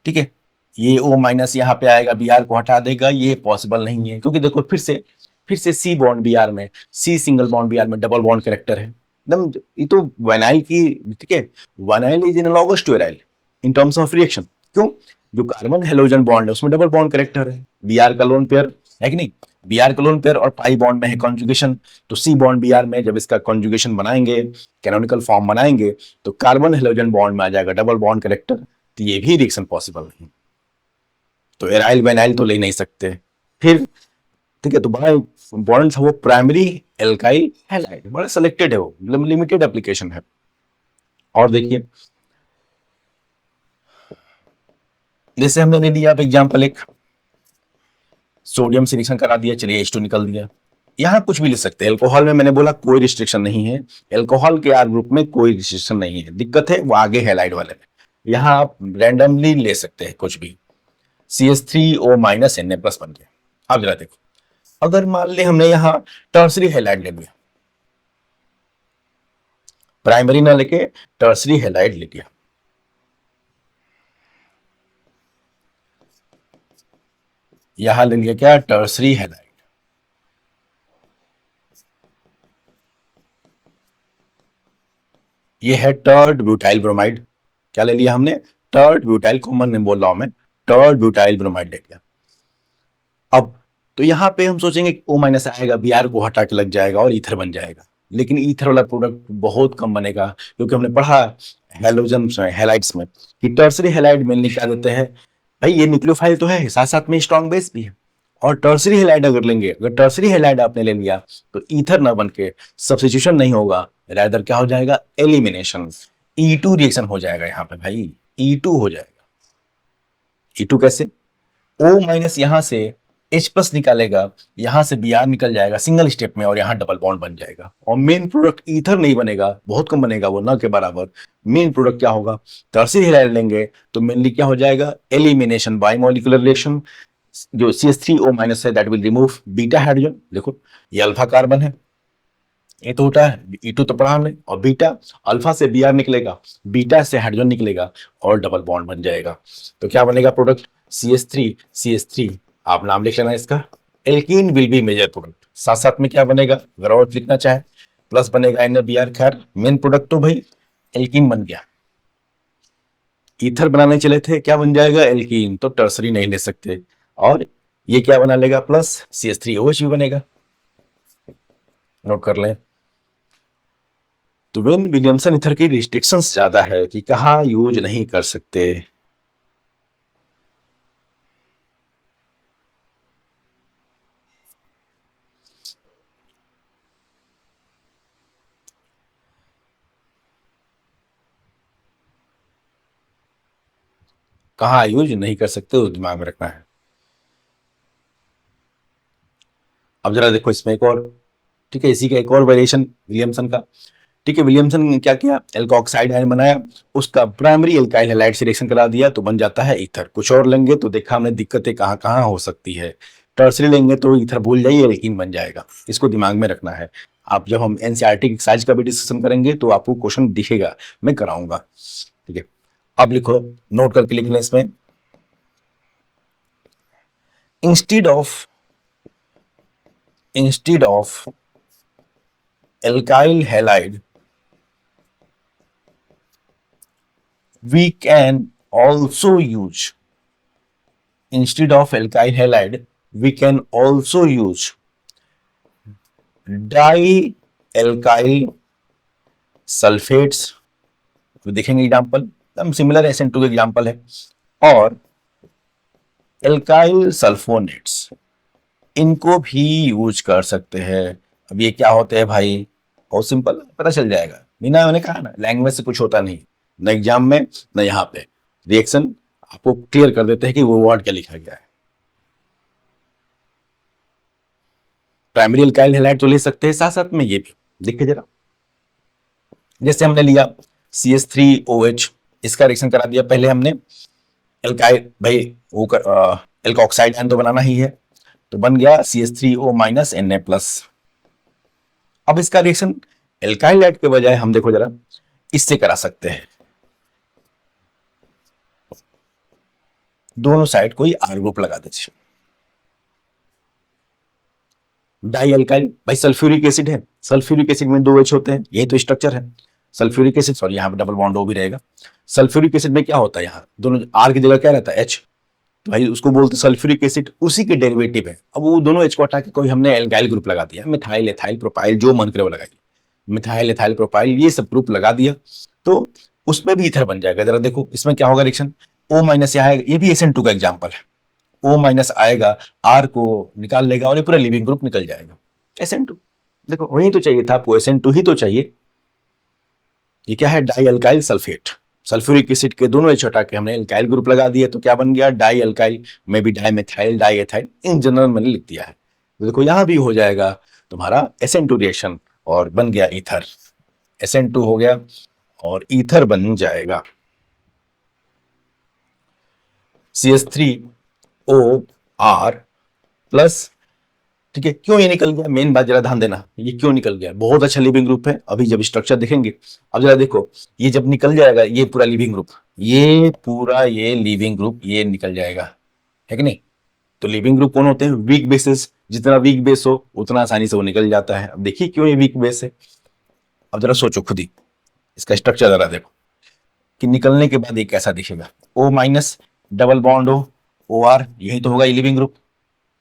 ठीक है, ये O- यहाँ पे आएगा, Br को हटा देगा, ये पॉसिबल नहीं है, क्योंकि देखो फिर से फिर से सी बॉन्ड बी आर में, C single bond B R में डबल बॉन्ड करेक्टर है एकदम। ये तो वाइनाइल की, ठीक है, vinyl is analogous to aryl in terms of reaction. क्यों? जो कार्बन हेलोजन बॉन्ड है उसमें डबल बॉन्ड करेक्टर है, बी आर का लोन पेयर है कि नहीं, बी आर का लोन पेयर और पाई बॉन्ड में है कॉन्जुगेशन। तो सी बॉन्ड बी आर में जब इसका कॉन्जुगेशन बनाएंगे, कैनोनिकल फॉर्म बनाएंगे, तो कार्बन हेलोजन बॉन्ड में आ जाएगा डबल बॉन्ड करेक्टर, तो ये भी रिएक्शन पॉसिबल नहीं। तो एराइल वेनाइल तो ले नहीं सकते। फिर ठीक है, तो बड़ा इंपॉर्टेंट था वो प्राइमरी एल्काइल हैलाइड, बड़ा सेलेक्टेड है वो, लिमिटेड एप्लीकेशन है। और देखिए, जैसे हमने ले लिया अब एग्जाम्पल एक, सोडियम से रिएक्शन करा दिया, चलिए H2 निकल दिया। यहाँ कुछ भी ले सकते हैं, एल्कोहल में मैंने बोला कोई रिस्ट्रिक्शन नहीं है, एल्कोहल के आर ग्रुप में कोई रिस्ट्रिक्शन नहीं है, दिक्कत है वो आगे हैलाइड वाले में। यहाँ आप रैंडमली ले सकते हैं कुछ भी, CH3O माइनस Na प्लस बन गया। अब जरा देखो, अगर मान ले हमने यहाँ टर्सरी हैलाइड ले लिया, प्राइमरी ना लेके टर्सरी हैलाइड ले लिया, यहां ले लिया क्या, टर्सरी हैलाइड। ये है टर्ड ब्यूटाइल ब्रोमाइड। क्या ले लिया हमने, टर्ड ब्यूटाइल, कॉमन में बोल रहा हूं मैं, टर्ड ब्यूटाइल ब्रोमाइड ले लिया। अब तो यहाँ पे हम सोचेंगे ओ माइनस आएगा, बी आर को हटा के लग जाएगा और ईथर बन जाएगा, लेकिन ईथर वाला प्रोडक्ट बहुत कम बनेगा, क्योंकि हमने पढ़ा हेलोजन हैलाइड्स में कि टर्सरी हैलाइड मेनली क्या देते हैं, भाई ये न्यूक्लियोफाइल तो है, साथ साथ में स्ट्रॉन्ग बेस भी है। और टर्सरी हैलाइड अगर लेंगे, अगर टर्सरी हैलाइड आपने ले लिया, तो ईथर ना बन के सब्स्टिट्यूशन नहीं होगा, रादर क्या हो जाएगा, एलिमिनेशन, E2 रिएक्शन हो जाएगा यहाँ पे भाई, E2 हो जाएगा। E2 कैसे, O माइनस यहां से H प्लस निकालेगा, यहां से Br निकल जाएगा सिंगल स्टेप में, और यहां डबल बॉन्ड बन जाएगा, और मेन प्रोडक्ट ईथर नहीं बनेगा, बहुत कम बनेगा वो, ना के बराबर। मेन प्रोडक्ट क्या होगा, टर्सरी हैलाइड लेंगे तो मेनली क्या हो जाएगा, एलिमिनेशन बाय मॉलिक्यूलर रिएक्शन। जो CH3O माइनस है that will remove beta hydrogen, देखो ये अल्फा कार्बन है, ये तो होता है E2 तो पढ़ा हमने, और बीटा, अल्फा से Br निकलेगा, बीटा से हाइड्रोजन निकलेगा और डबल बॉन्ड बन जाएगा। तो क्या बनेगा प्रोडक्ट, CH3 आप नाम लिख लेना इसका, alkene will be major product. साथ साथ में क्या बनेगा, अगर और लिखना चाहे प्लस बनेगा NaBr, खैर मेन प्रोडक्ट तो भाई एल्कीन बन गया। ईथर बनाने चले थे, क्या बन जाएगा, एल्कीन, तो टर्सरी नहीं ले सकते, और ये क्या बना लेगा, प्लस CH3OH भी बनेगा, नोट कर लें। तो वेन विलियमसन ईथर की रिस्ट्रिक्शंस ज्यादा है कि कहाँ यूज नहीं कर सकते। कहाँ यूज नहीं कर सकते वो दिमाग में रखना है। अब जरा देखो इसमें एक और, ठीक है, इसी का एक और वेरिएशन विलियमसन का। ठीक है, विलियमसन ने क्या किया, एल्कोक्साइड आयन बनाया, उसका प्राइमरी एल्काइल हैलाइड से रिएक्शन करा दिया तो बन जाता है ईथर। कुछ और लेंगे तो देखा हमने दिक्कतें कहाँ कहाँ हो सकती है। टर्सरी लेंगे तो ईथर भूल जाइए, एल्कीन बन जाएगा, इसको दिमाग में रखना है। आप जब हम एनसीईआरटी एक्सरसाइज का भी डिस्कशन करेंगे तो आपको क्वेश्चन दिखेगा, मैं कराऊंगा। ठीक है, अब लिखो, नोट करके लिख लें इसमें, instead of alkyl halide we can also use, instead of alkyl halide we can also use dialkyl sulphates. तो देखेंगे एग्जांपल, एकदम सिमिलर SN2 का एग्जांपल है, और एल्काइल सल्फोनेट्स, इनको भी यूज कर सकते हैं। अब ये क्या होते हैं भाई, बहुत सिंपल, पता चल जाएगा, बिना मैंने कहा ना, लैंग्वेज से कुछ होता नहीं, न एग्जाम में न यहाँ पे, रिएक्शन आपको क्लियर कर देते हैं कि वो वर्ड क्या लिखा गया है। प्राइमरी एल्काइल हैलाइड तो ले सकते हैं, साथ साथ में ये भी देखिए जरा, जैसे हमने लिया CH3OH, इसका रिएक्शन करा दिया, पहले हमने एल्काइल भाई वो एल्कोक्साइड आयन तो बनाना ही है, तो बन गया CH3O माइनस Na प्लस। अब इसका रिएक्शन एल्काइल हैलाइड के बजाय हम देखो जरा इससे करा सकते हैं, दोनों साइड कोई R ग्रुप लगा दीजिए, डाई अल्काइल भाई सल्फ्यूरिक एसिड है, सल्फ्यूरिक एसिड में 2 H होते हैं, यही तो स्ट्रक्चर है। सल्फ्यूरिक एसिड, सॉरी यहाँ पे डबल बॉन्ड O भी रहेगा। सल्फ्यूरिक एसिड में क्या होता है, यहाँ दोनों R की जगह क्या रहता है H, तो भाई उसको बोलते हैं सल्फ्यूरिक एसिड, उसी के डेरिवेटिव है। अब वो दोनों H को हटा के कोई हमने एल्काइल ग्रुप लगा दिया, मिथाइल एथाइल प्रोपाइल, जो मन करे वो लगाइए, मिथाइल एथाइल प्रोपाइल ये सब ग्रुप लगा दिया तो उसमें भी ईथर बन जाएगा। जरा देखो इसमें क्या होगा रिएक्शन, O माइनस यहाँ आएगा, ये भी SN2 का एग्जाम्पल है। O माइनस आएगा, R को निकाल लेगा और ये पूरा लिविंग ग्रुप निकल जाएगा SN2। देखो वही तो चाहिए था आपको, SN2 ही तो चाहिए। ये क्या है, die alkyl sulphate, sulphuric acid के दोनों H हटा के हमने एल्काइल ग्रुप लगा दिए तो क्या बन गया, डाई अल्काइल में भी di methyl di ethyl, in general मैंने लिख दिया है। तो देखो यहां भी हो जाएगा तुम्हारा SN2 रिएक्शन और बन गया ईथर, SN2 हो गया और ईथर बन जाएगा CH3OR प्लस। ठीक है, क्यों ये निकल गया, मेन बात जरा ध्यान देना, ये क्यों निकल गया, बहुत अच्छा लिविंग ग्रुप है, अभी जब स्ट्रक्चर देखेंगे। अब जरा देखो, ये जब निकल जाएगा ये पूरा लिविंग ग्रुप, ये पूरा ये लिविंग ग्रुप ये निकल जाएगा, है कि नहीं। तो लिविंग ग्रुप कौन होते हैं, वीक बेसिस, जितना वीक बेस हो उतना आसानी से वो निकल जाता है। अब देखिए क्यों ये वीक बेस है, अब जरा सोचो खुद ही, इसका स्ट्रक्चर जरा देखो कि निकलने के बाद ये कैसा दिखेगा, O minus double bond O OR, यही तो होगा ये लिविंग ग्रुप।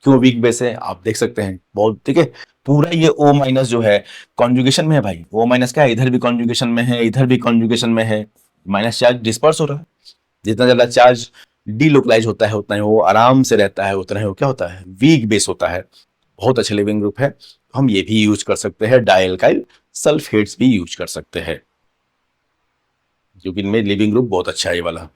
क्यों वीक बेस है आप देख सकते हैं बहुत, ठीक है। पूरा ये O माइनस जो है कॉन्जुगेशन में है भाई, O माइनस क्या है, इधर भी कॉन्जुगेशन में है इधर भी कॉन्जुगेशन में है, माइनस चार्ज डिस्पर्स हो रहा है। जितना ज्यादा चार्ज डीलोकलाइज होता है उतना ही वो आराम से रहता है, उतना ही वो क्या होता है, वीक बेस होता है। बहुत अच्छे लिविंग ग्रुप है, हम ये भी यूज कर सकते हैं, डाइअल्काइल सल्फेट्स भी यूज कर सकते हैं, क्योंकि इनमें लिविंग ग्रुप बहुत अच्छा है ये वाला।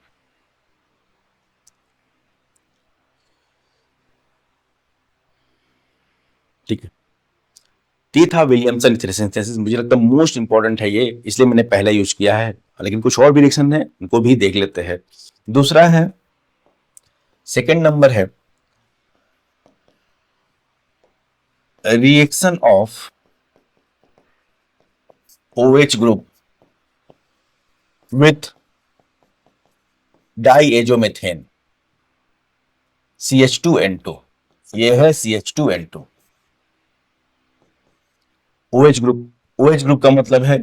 ठीक है, ये था विलियमसन ईथर सिंथेसिस, मुझे लगता है मोस्ट इंपॉर्टेंट है ये, इसलिए मैंने पहले यूज किया है, लेकिन कुछ और भी रिएक्शन है उनको भी देख लेते हैं। दूसरा है, सेकंड नंबर है reaction of OH group with diazomethane CH2N2, ये है CH2N2। OH group, OH group का मतलब है,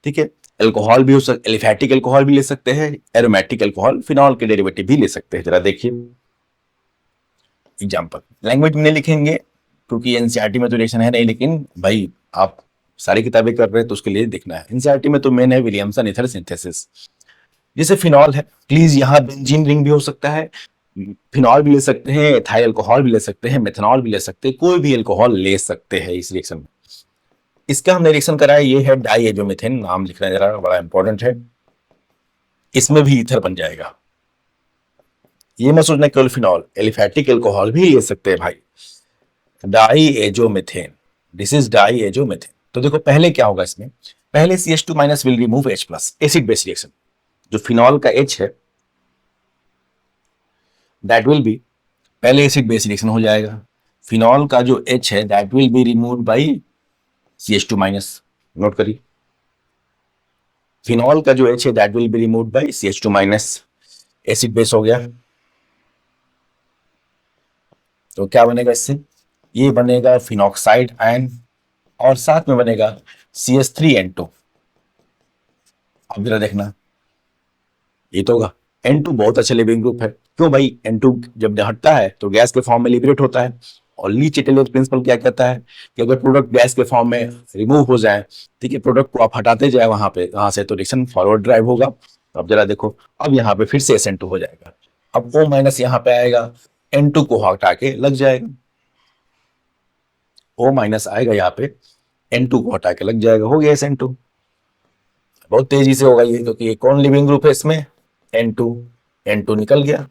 ठीक है, अल्कोहल भी हो सकता, एलिफैटिक अल्कोहल भी ले सकते हैं, एरोमेटिक अल्कोहल, फिनॉल के डेरिवेटिव भी ले सकते हैं। जरा देखिए एग्जांपल, लैंग्वेज में नहीं लिखेंगे क्योंकि एनसीईआरटी में तो रिएक्शन है नहीं, लेकिन भाई आप सारी किताबें कर रहे हैं तो उसके लिए देखना है। एनसीईआरटी में तो मेन है विलियमसन ईथर सिंथेसिस। जैसे फिनॉल है, प्लीज यहाँ बेंजीन रिंग भी हो सकता है, फिनॉल भी ले सकते हैं, एथाइल अल्कोहल भी ले सकते हैं, मेथनॉल भी ले सकते हैं, कोई भी अल्कोहल ले सकते हैं इस रिएक्शन में। इसका हमने रिएक्शन कराया, ये है डाइएजोमेथेन, नाम लिखना जरा बड़ा इंपॉर्टेंट है, इसमें भी ईथर बन जाएगा। ये मत सोचना केवल फिनॉल, एलिफैटिक अल्कोहल भी ले सकते हैं भाई, डाइएजोमेथेन, दिस इज डाइएजोमेथेन। तो देखो पहले क्या होगा इसमें, पहले CH2 minus will remove H plus, acid base reaction, जो फिनॉल का H है दैट विल बी, पहले एसिड बेस रिएक्शन हो जाएगा, फिनॉल का जो H है that will be removed by CH2 minus, note करिए, फिनॉल का जो H है that will be removed by CH2 minus, acid base हो गया। तो क्या बनेगा इससे, ये बनेगा फिनॉक्साइड आयन और साथ में बनेगा CH3N2। अब जरा देखना, ये तो होगा, N2 बहुत अच्छा लिविंग ग्रुप है, क्यों भाई, N2 जब हटता है तो गैस के फॉर्म में लिबरेट होता है, और ली चिटेलियस प्रिंसिपल क्या कहता है कि अगर प्रोडक्ट गैस के फॉर्म में रिमूव हो जाए, ठीक है, प्रोडक्ट को आप हटाते जाए वहां पे, वहां से तो रिएक्शन फॉरवर्ड ड्राइव होगा। तो अब जरा देखो, अब यहाँ पे फिर से SN2 हो जाएगा, अब O माइनस यहाँ पे आएगा, N2 को हटा के लग जाएगा, O माइनस आएगा यहाँ पे, N2 को हटा के लग जाएगा, हो गया SN2। बहुत तेजी से होगा ये, क्योंकि कौन लिविंग ग्रुप है इसमें, N2, N2 निकल गया,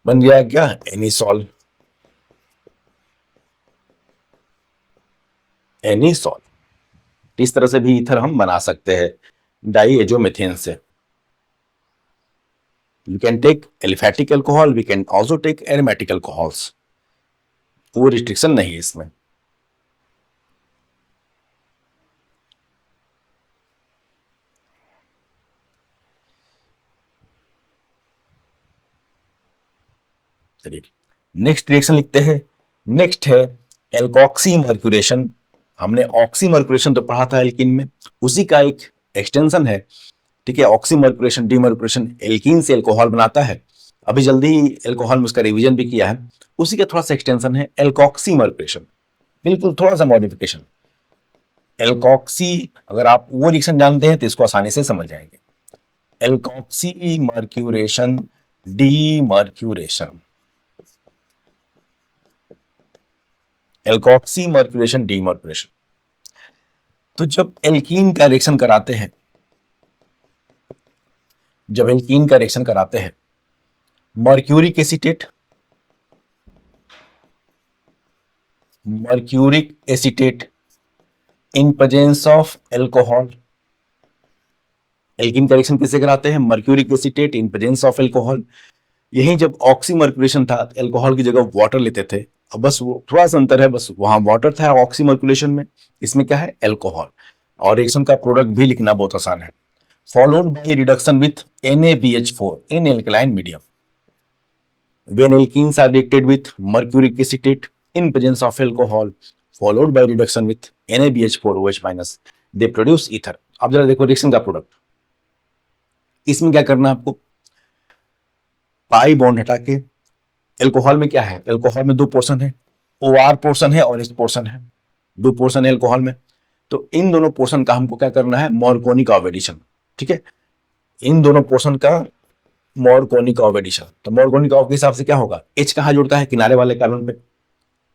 बन गया क्या, एनिसॉल, एनिसॉल। इस तरह से भी ईथर हम बना सकते हैं डाइएजोमेथेन से। We can take aliphatic alcohol, we can also take aromatic alcohols, कोई रिस्ट्रिक्शन नहीं है इसमें। चलिए नेक्स्ट रिएक्शन लिखते हैं, नेक्स्ट है एल्कोक्सी मर्क्यूरेशन। हमने ऑक्सी मर्क्यूरेशन तो पढ़ा था एल्किन में, उसी का एक एक्सटेंशन है, ठीक है। ऑक्सी मर्क्यूरेशन डीमर्क्यूरेशन एल्कीन से एल्कोहल बनाता है, अभी जल्दी ही एल्कोहल में उसका रिवीजन भी किया है, उसी का थोड़ा सा एक्सटेंशन है एल्कोक्सी मर्क्यूरेशन, बिल्कुल थोड़ा सा मॉडिफिकेशन। एल्कोक्सी, अगर आप वो रिएक्शन जानते हैं तो इसको आसानी से समझ जाएंगे। Alkoxy mercuration demercuration, alkoxy mercuration demercuration. तो जब एल्कीन का रिएक्शन कराते हैं, जब एल्कीन का रिएक्शन कराते हैं, mercuric acetate, mercuric acetate in presence of alcohol, alkene का रिएक्शन किससे कराते हैं? Mercuric acetate in presence of alcohol. यही जब ऑक्सी मर्क्यूरेशन था, एल्कोहल की जगह वाटर लेते थे, अब बस वो थोड़ा सा अंतर है, बस वहां वाटर था ऑक्सी मर्क्यूरेशन में, इसमें क्या है? एल्कोहल। और रिएक्शन का प्रोडक्ट भी लिखना बहुत आसान है, followed by reduction with NaBH4 in alkaline medium. When alkenes are reacted with mercuric acetate in presence of alcohol, followed by reduction with NaBH4OH-, they produce ether। अब जरा देखो रिएक्शन का प्रोडक्ट, इसमें क्या करना है आपको? पाई बॉन्ड हटा के, एल्कोहल में क्या है? एल्कोहल में दो पोर्शन है, OR पोर्शन है और इस पोर्शन है, दो पोर्शन है एल्कोहल में। तो इन दोनों पोर्शन का हमको क्या करना है? मॉर्कोनिक ऑफ एडिशन, ठीक है। इन दोनों पोर्शन का मॉर्कोनिक ऑफ एडिशन। तो मॉर्कोनिक ऑफ के हिसाब से क्या होगा? H कहां जुड़ता है? किनारे वाले कार्बन पे।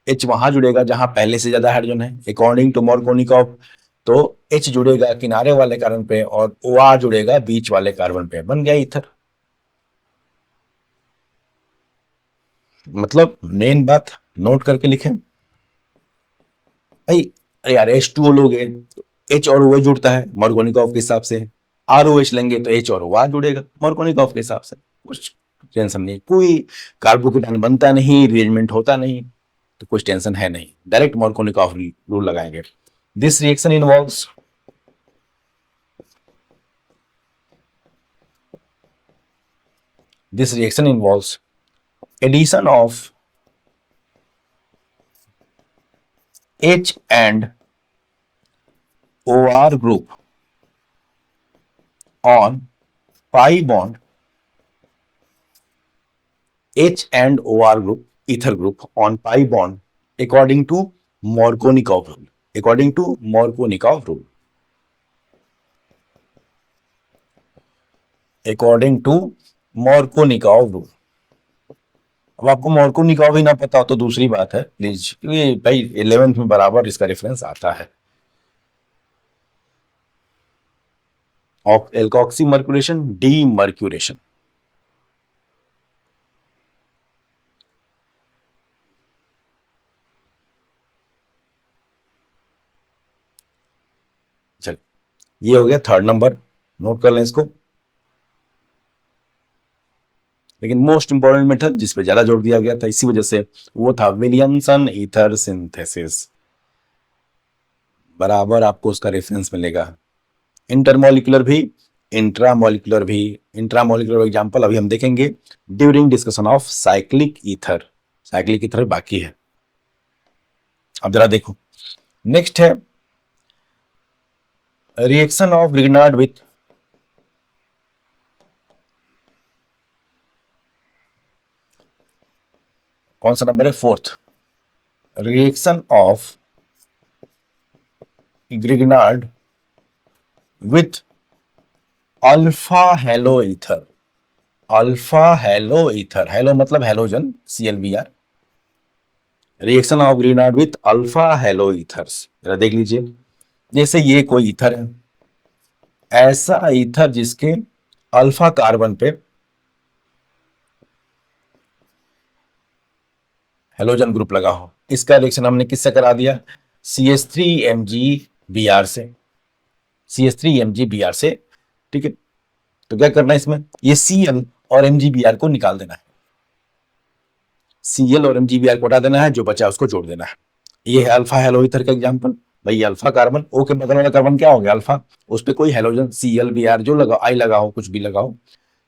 H वहां जुड़ेगा जहां पहले से ज्यादा हाइड्रोजन है, अकॉर्डिंग टू मॉर्कोनिक ऑफ। तो H जुड़ेगा किनारे वाले कार्बन पे और OR जुड़ेगा बीच वाले कार्बन पे, बन गया ईथर। मतलब मेन बात नोट करके लिखें भाई। अरे यार H2O लोगे तो H और OH जुड़ता है मॉर्कोनिक ऑफ के हिसाब से, ROH लेंगे तो H और OR जुड़ेगा मॉर्कोनिक ऑफ के हिसाब से, कुछ टेंशन नहीं, कोई कार्बोकेटायन बनता नहीं, रिएरेंजमेंट होता नहीं, तो कुछ टेंशन है नहीं, डायरेक्ट मॉर्कोनिक ऑफ रूल लगाएंगे। This reaction involves this reaction involves addition of H and OR group on pi bond, H and OR group, ether group on pi bond according to Markovnikov rule, according to Markovnikov rule, according to Markovnikov rule। अब आपको मार्कोनिकॉव ही ना पता हो तो दूसरी बात है प्लीज, क्योंकि भाई 11th में बराबर इसका रेफरेंस आता है। एल्कोक्सी मर्क्यूरेशन डीमर्क्यूरेशन, चल ये हो गया थर्ड नंबर, नोट कर लें इसको। लेकिन मोस्ट इंपॉर्टेंट मेथड जिस पे ज्यादा जोर दिया गया था इसी वजह से, वो था विलियमसन ईथर सिंथेसिस, बराबर आपको उसका रेफरेंस मिलेगा। इंटरमोलिकुलर भी, इंट्रामोलिकुलर भी। इंट्रामोलिकुलर एग्जांपल अभी हम देखेंगे during discussion of cyclic ether, cyclic ether बाकी है। अब जरा देखो नेक्स्ट है रिएक्शन ऑफ लिग्नार्ड विथ कौन सा नंबर है? Fourth. Reaction of Grignard with alpha halo ether, alpha halo ether, halo मतलब halogen ClBr। Reaction of Grignard with alpha halo ethers, जरा देख लीजिए। जैसे ये कोई ईथर है, ऐसा ईथर जिसके अल्फा कार्बन पे हेलोजन ग्रुप लगा हो, इसका रिएक्शन हमने किससे करा दिया? CH3MgBr से, CH3MgBr से, ठीक है। तो क्या करना है इसमें? ये Cl और MgBr को निकाल देना है, Cl और MgBr को हटा देना है, जो बचा उसको जोड़ देना है। ये है अल्फा हेलो ईथर का एग्जांपल। भाई अल्फा कार्बन, O के बगल वाला कार्बन क्या हो गया? अल्फा, उस पर कोई हेलोजन ClBr जो लगा, I लगा हो, कुछ भी लगा हो,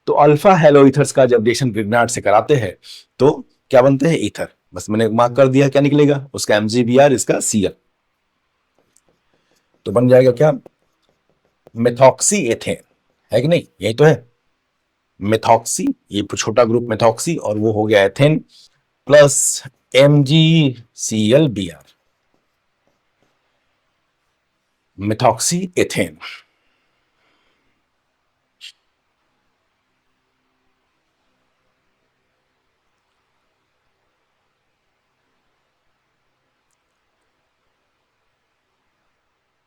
तो अल्फा हेलो ईथर्स का जब रिएक्शन ग्रिग्नार्ड से कराते हैं तो क्या बनते हैं? ईथर। बस मैंने मार्क कर दिया, क्या निकलेगा उसका MgBr, इसका Cl। तो बन जाएगा क्या, मेथॉक्सी एथेन, है कि नहीं, यही तो है मेथॉक्सी, ये छोटा ग्रुप मेथॉक्सी, और वो हो गया ethane plus MgClBr, methoxy ethane.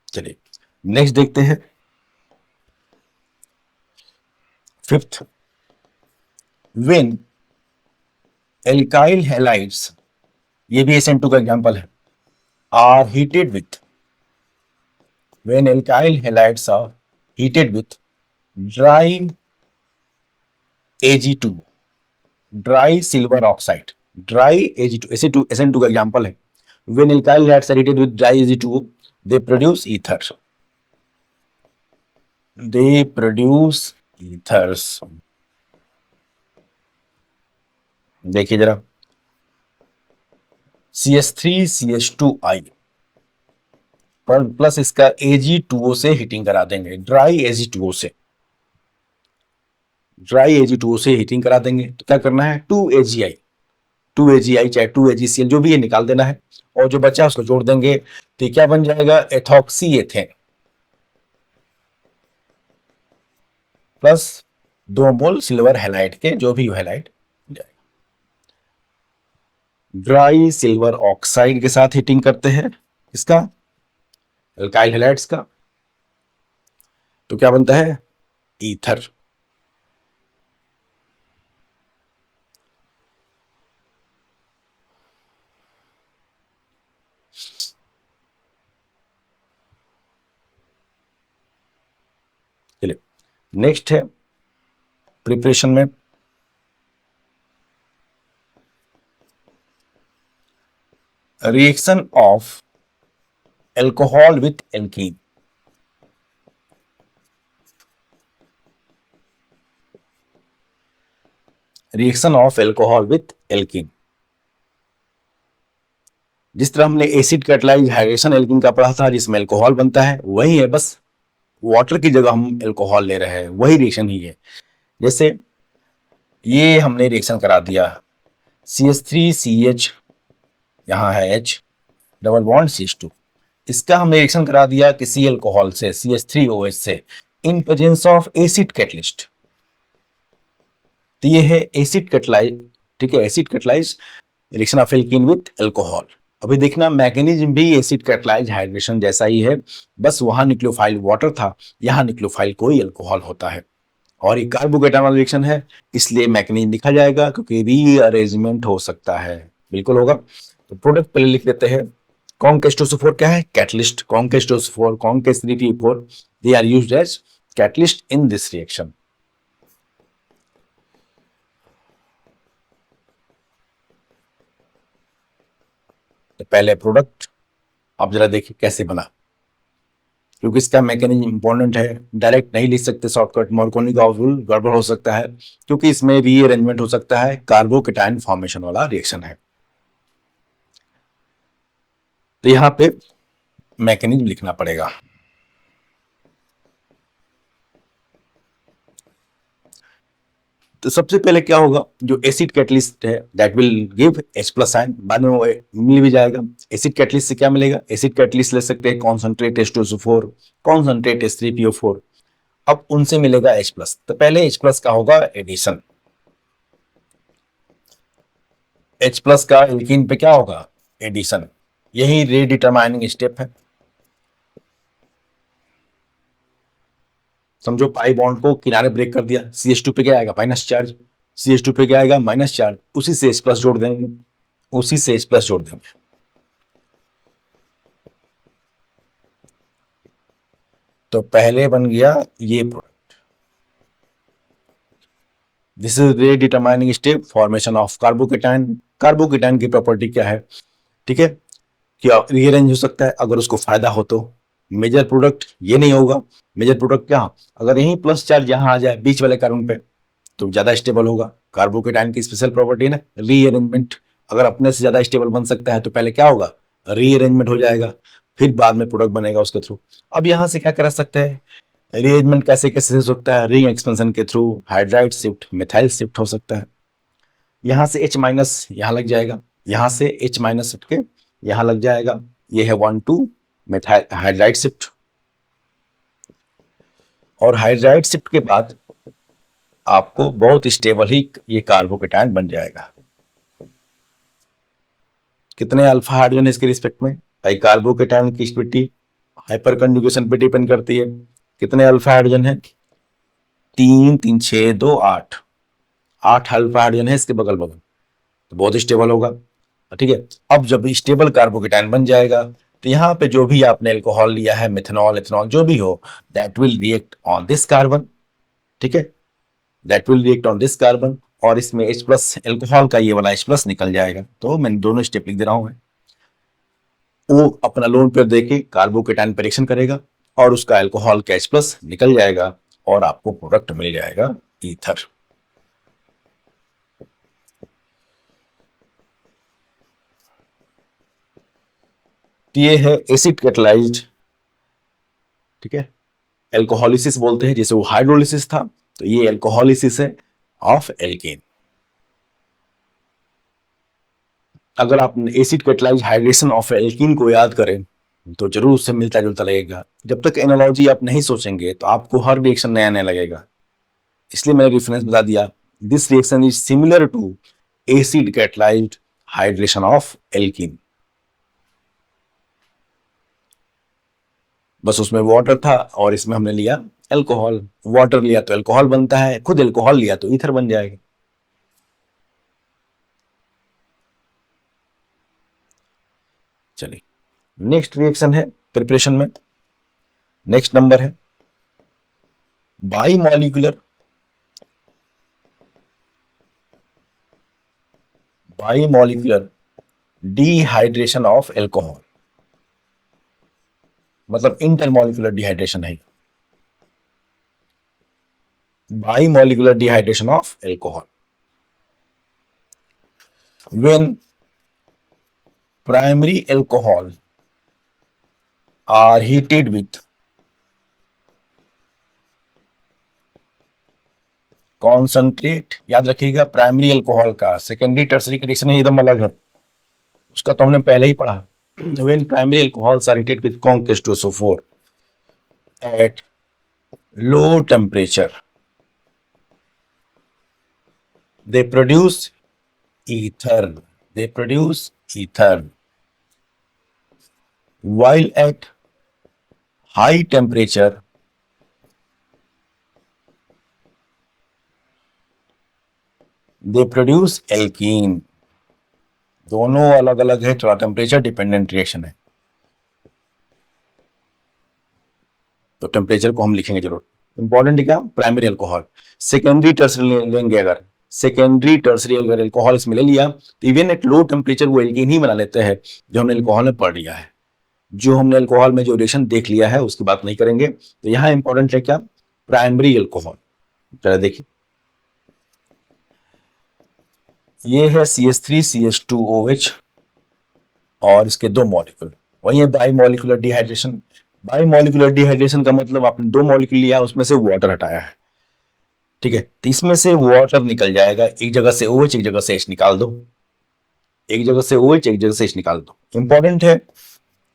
चलिए नेक्स्ट देखते हैं, फिफ्थ, व्हेन एल्काइल हैलाइड्स, ये भी SN2 का एग्जांपल है, are heated with, when alkyl halides are heated with dry Ag2, dry silver oxide, dry Ag2, SN2 का एग्जांपल है, when alkyl halides are heated with dry Ag2 they produce ether, they produce ethers। देखिए जरा, CH3CH2I पर प्लस इसका Ag2O से हीटिंग करा देंगे, ड्राई Ag2O से, ड्राई Ag2O से हीटिंग करा देंगे, तो क्या करना है 2AgI, 2AgI चाहे 2AgCl जो भी है निकाल देना है, और जो बचा उसको जोड़ देंगे, तो क्या बन जाएगा एथॉक्सी एथेन प्लस 2 मोल सिल्वर हैलाइड के, जो भी हैलाइड, ड्राई सिल्वर ऑक्साइड के साथ हीटिंग करते हैं इसका, एल्काइल हैलाइड्स का, तो क्या बनता है ईथर। चलिए नेक्स्ट है प्रिपरेशन में, reaction of alcohol with alkene, reaction of alcohol with alkene, जिस तरह हमने एसिड कैटालाइज हाइड्रेशन एल्कीन का पढ़ा था जिसमें एल्कोहल बनता है, वही है, बस वाटर की जगह हम एल्कोहल ले रहे हैं, वही रिएक्शन ही है। जैसे ये हमने रिएक्शन करा दिया, CH3CH, यहां है H डबल बॉन्ड CH2, इसका हमने रिएक्शन करा दिया किसी एल्कोहल से CH3OH से, in presence of acid catalyst, तो ये है एसिड कैटलाइज, ठीक है, acid catalyse reaction of alkene with alcohol. अभी देखना मैकेनिज्म भी एसिड कैटलाइज हाइड्रेशन जैसा ही है, बस वहां न्यूक्लियोफाइल वाटर था, यहाँ न्यूक्लियोफाइल कोई अल्कोहल होता है, और ये कार्बोकेटाइन रिएक्शन है, इसलिए मैकेनिज्म लिखा जाएगा क्योंकि रीअरेंजमेंट हो सकता है, बिल्कुल होगा। तो प्रोडक्ट पहले लिख देते हैं, कॉन्केस्टोसोफोर क्या है, कैटलिस्ट, कॉन्केस्टोसोफोर, कॉन्केस 3P4, they are used as catalyst in this reaction. तो पहले प्रोडक्ट आप जरा देखिए कैसे बना, क्योंकि इसका मैकेनिज्म इंपॉर्टेंट है, डायरेक्ट नहीं लिख सकते शॉर्टकट, मार्कोनी का रूल गड़बड़ हो सकता है, क्योंकि इसमें रीअरेंजमेंट हो सकता है, कार्बोकेटाइन फॉर्मेशन वाला रिएक्शन है, तो यहां पे मैकेनिज्म लिखना पड़ेगा। तो सबसे पहले क्या होगा, जो एसिड कैटलिस्ट है that will give H+ ion, बाद में वो मिल भी जाएगा। एसिड कैटलिस्ट से क्या मिलेगा, एसिड कैटलिस्ट ले सकते हैं कॉन्सेंट्रेट H2SO4, कॉन्सेंट्रेट H3PO4, अब उनसे मिलेगा H+, तो पहले H+ का होगा एडिशन, H+ का एल्कीन पे क्या होगा एडिशन, यही रीडिटरमाइनिंग स्टेप है। समझो पाई बॉन्ड को किनारे ब्रेक कर दिया, CH2 पे क्या आएगा माइनस चार्ज, CH2 पे क्या आएगा माइनस चार्ज, उसी से H+ जोड़ देंगे, उसी से H+ जोड़ देंगे। तो पहले बन गया ये product, this is rate determining step, formation of carbocation. Carbocation की प्रॉपर्टी क्या है, ठीक है, कि रीअरेंज हो सकता है अगर उसको फायदा हो तो। मेजर प्रोडक्ट ये नहीं होगा, मेजर प्रोडक्ट क्या, अगर यही प्लस चार्ज यहां आ जाए बीच वाले कार्बन पे तो ज्यादा स्टेबल होगा। कार्बोकेटाइन की स्पेशल प्रॉपर्टी है ना रीअरेंजमेंट, अगर अपने से ज्यादा स्टेबल बन सकता है तो पहले क्या होगा, रीअरेंजमेंट हो जाएगा, फिर बाद में प्रोडक्ट बनेगा उसके थ्रू। अब यहां से क्या कर सकते हैं, रीअरेंजमेंट कैसे कैसे हो सकता है, रिंग एक्सपेंशन के through, hydride shift, methyl shift हो सकता है। यहां से H माइनस यहां लग जाएगा, यहां से H माइनस हट के यहां लग जाएगा, ये है 1 2 मिथाइल हाइड्राइड शिफ्ट, और हाइड्राइड शिफ्ट के बाद आपको बहुत स्टेबल ही ये कार्बोकेटायन बन जाएगा। कितने अल्फा हाइड्रोजन है इसके रिस्पेक्ट में, भाई कार्बोकेटायन की स्थिति हाइपर कंजुगेशन पे डिपेंड करती है। कितने अल्फा हाइड्रोजन है, 3 3 6 2 8, 8 अल्फा हाइड्रोजन है इसके बगल बगल, तो बहुत स्टेबल होगा। ठीक है, अब जब स्टेबल कार्बोकेटायन बन जाएगा तो यहाँ पे जो भी आपने अल्कोहल लिया है, मिथेनॉल इथेनॉल जो भी हो, that will react on this carbon. ठीक है, that will react on this carbon, और इसमें H प्लस एल्कोहल का ये वाला H प्लस निकल जाएगा। तो मैं दोनों स्टेप लिख दे रहा हूं मैं, वो अपना लोन पेयर देके कार्बोकेटायन पे रिएक्शन करेगा और उसका अल्कोहल का H प्लस निकल जाएगा और आपको प्रोडक्ट मिल जाएगा ईथर। ये है एसिड कैटलाइज्ड, ठीक है, एल्कोहलिसिस बोलते हैं, जैसे वो हाइड्रोलिसिस था तो ये एल्कोहलिसिस है ऑफ एल्केन। अगर आप acid catalysed hydration of alkene को याद करें तो जरूर उससे मिलता जुलता लगेगा। जब तक एनालॉजी आप नहीं सोचेंगे तो आपको हर रिएक्शन नया नया लगेगा, इसलिए मैंने रेफरेंस बता दिया, this reaction is similar to acid catalysed hydration of alkene. बस उसमें वाटर था और इसमें हमने लिया अल्कोहल, वाटर लिया तो अल्कोहल बनता है, खुद अल्कोहल लिया तो ईथर बन जाएगा। चलिए नेक्स्ट रिएक्शन है प्रिपरेशन में, नेक्स्ट नंबर है बाईमॉलिक्यूलर डिहाइड्रेशन ऑफ एल्कोहल, मतलब इंटरमॉलिक्यूलर डिहाइड्रेशन है, bimolecular dehydration of alcohol. when primary alcohol are heated with concentrate, याद रखिएगा प्राइमरी अल्कोहल का सेकेंडरी टर्सरी का रिएक्शन एकदम अलग है, उसका तो हमने पहले ही पढ़ा। when primary alcohols are heated with conc H2SO4 at low temperature they produce ether, while at high temperature they produce alkene। दोनों अलग अलग है, थोड़ा टेम्परेचर डिपेंडेंट रिएक्शन है, तो टेम्परेचर को हम लिखेंगे जरूर। इंपॉर्टेंट है क्या, प्राइमरी अल्कोहल। सेकेंडरी टर्सरी लेंगे, अगर सेकेंडरी टर्सरी अगर अल्कोहल इसमें ले लिया तो इवन एट लो टेम्परेचर वो एल्कीन ही बना लेते हैं, जो हमने अल्कोहल में पढ़ लिया है। जो हमने अल्कोहल में जो रिएक्शन देख लिया है उसकी बात नहीं करेंगे। तो यहाँ इंपॉर्टेंट है क्या, प्राइमरी अल्कोहल। चलो देखिए, ये है CH3CH2OH और इसके दो मॉलिक्यूल, वही है बाईमॉलिक्यूलर डिहाइड्रेशन। बाईमॉलिक्यूलर डिहाइड्रेशन का मतलब आपने दो मॉलिक्यूल लिया, उसमें से वाटर हटाया है, ठीक है, तो इसमें से वाटर निकल जाएगा, एक जगह से OH एक जगह से H निकाल दो, एक जगह से OH एक जगह से H निकाल दो। इंपॉर्टेंट है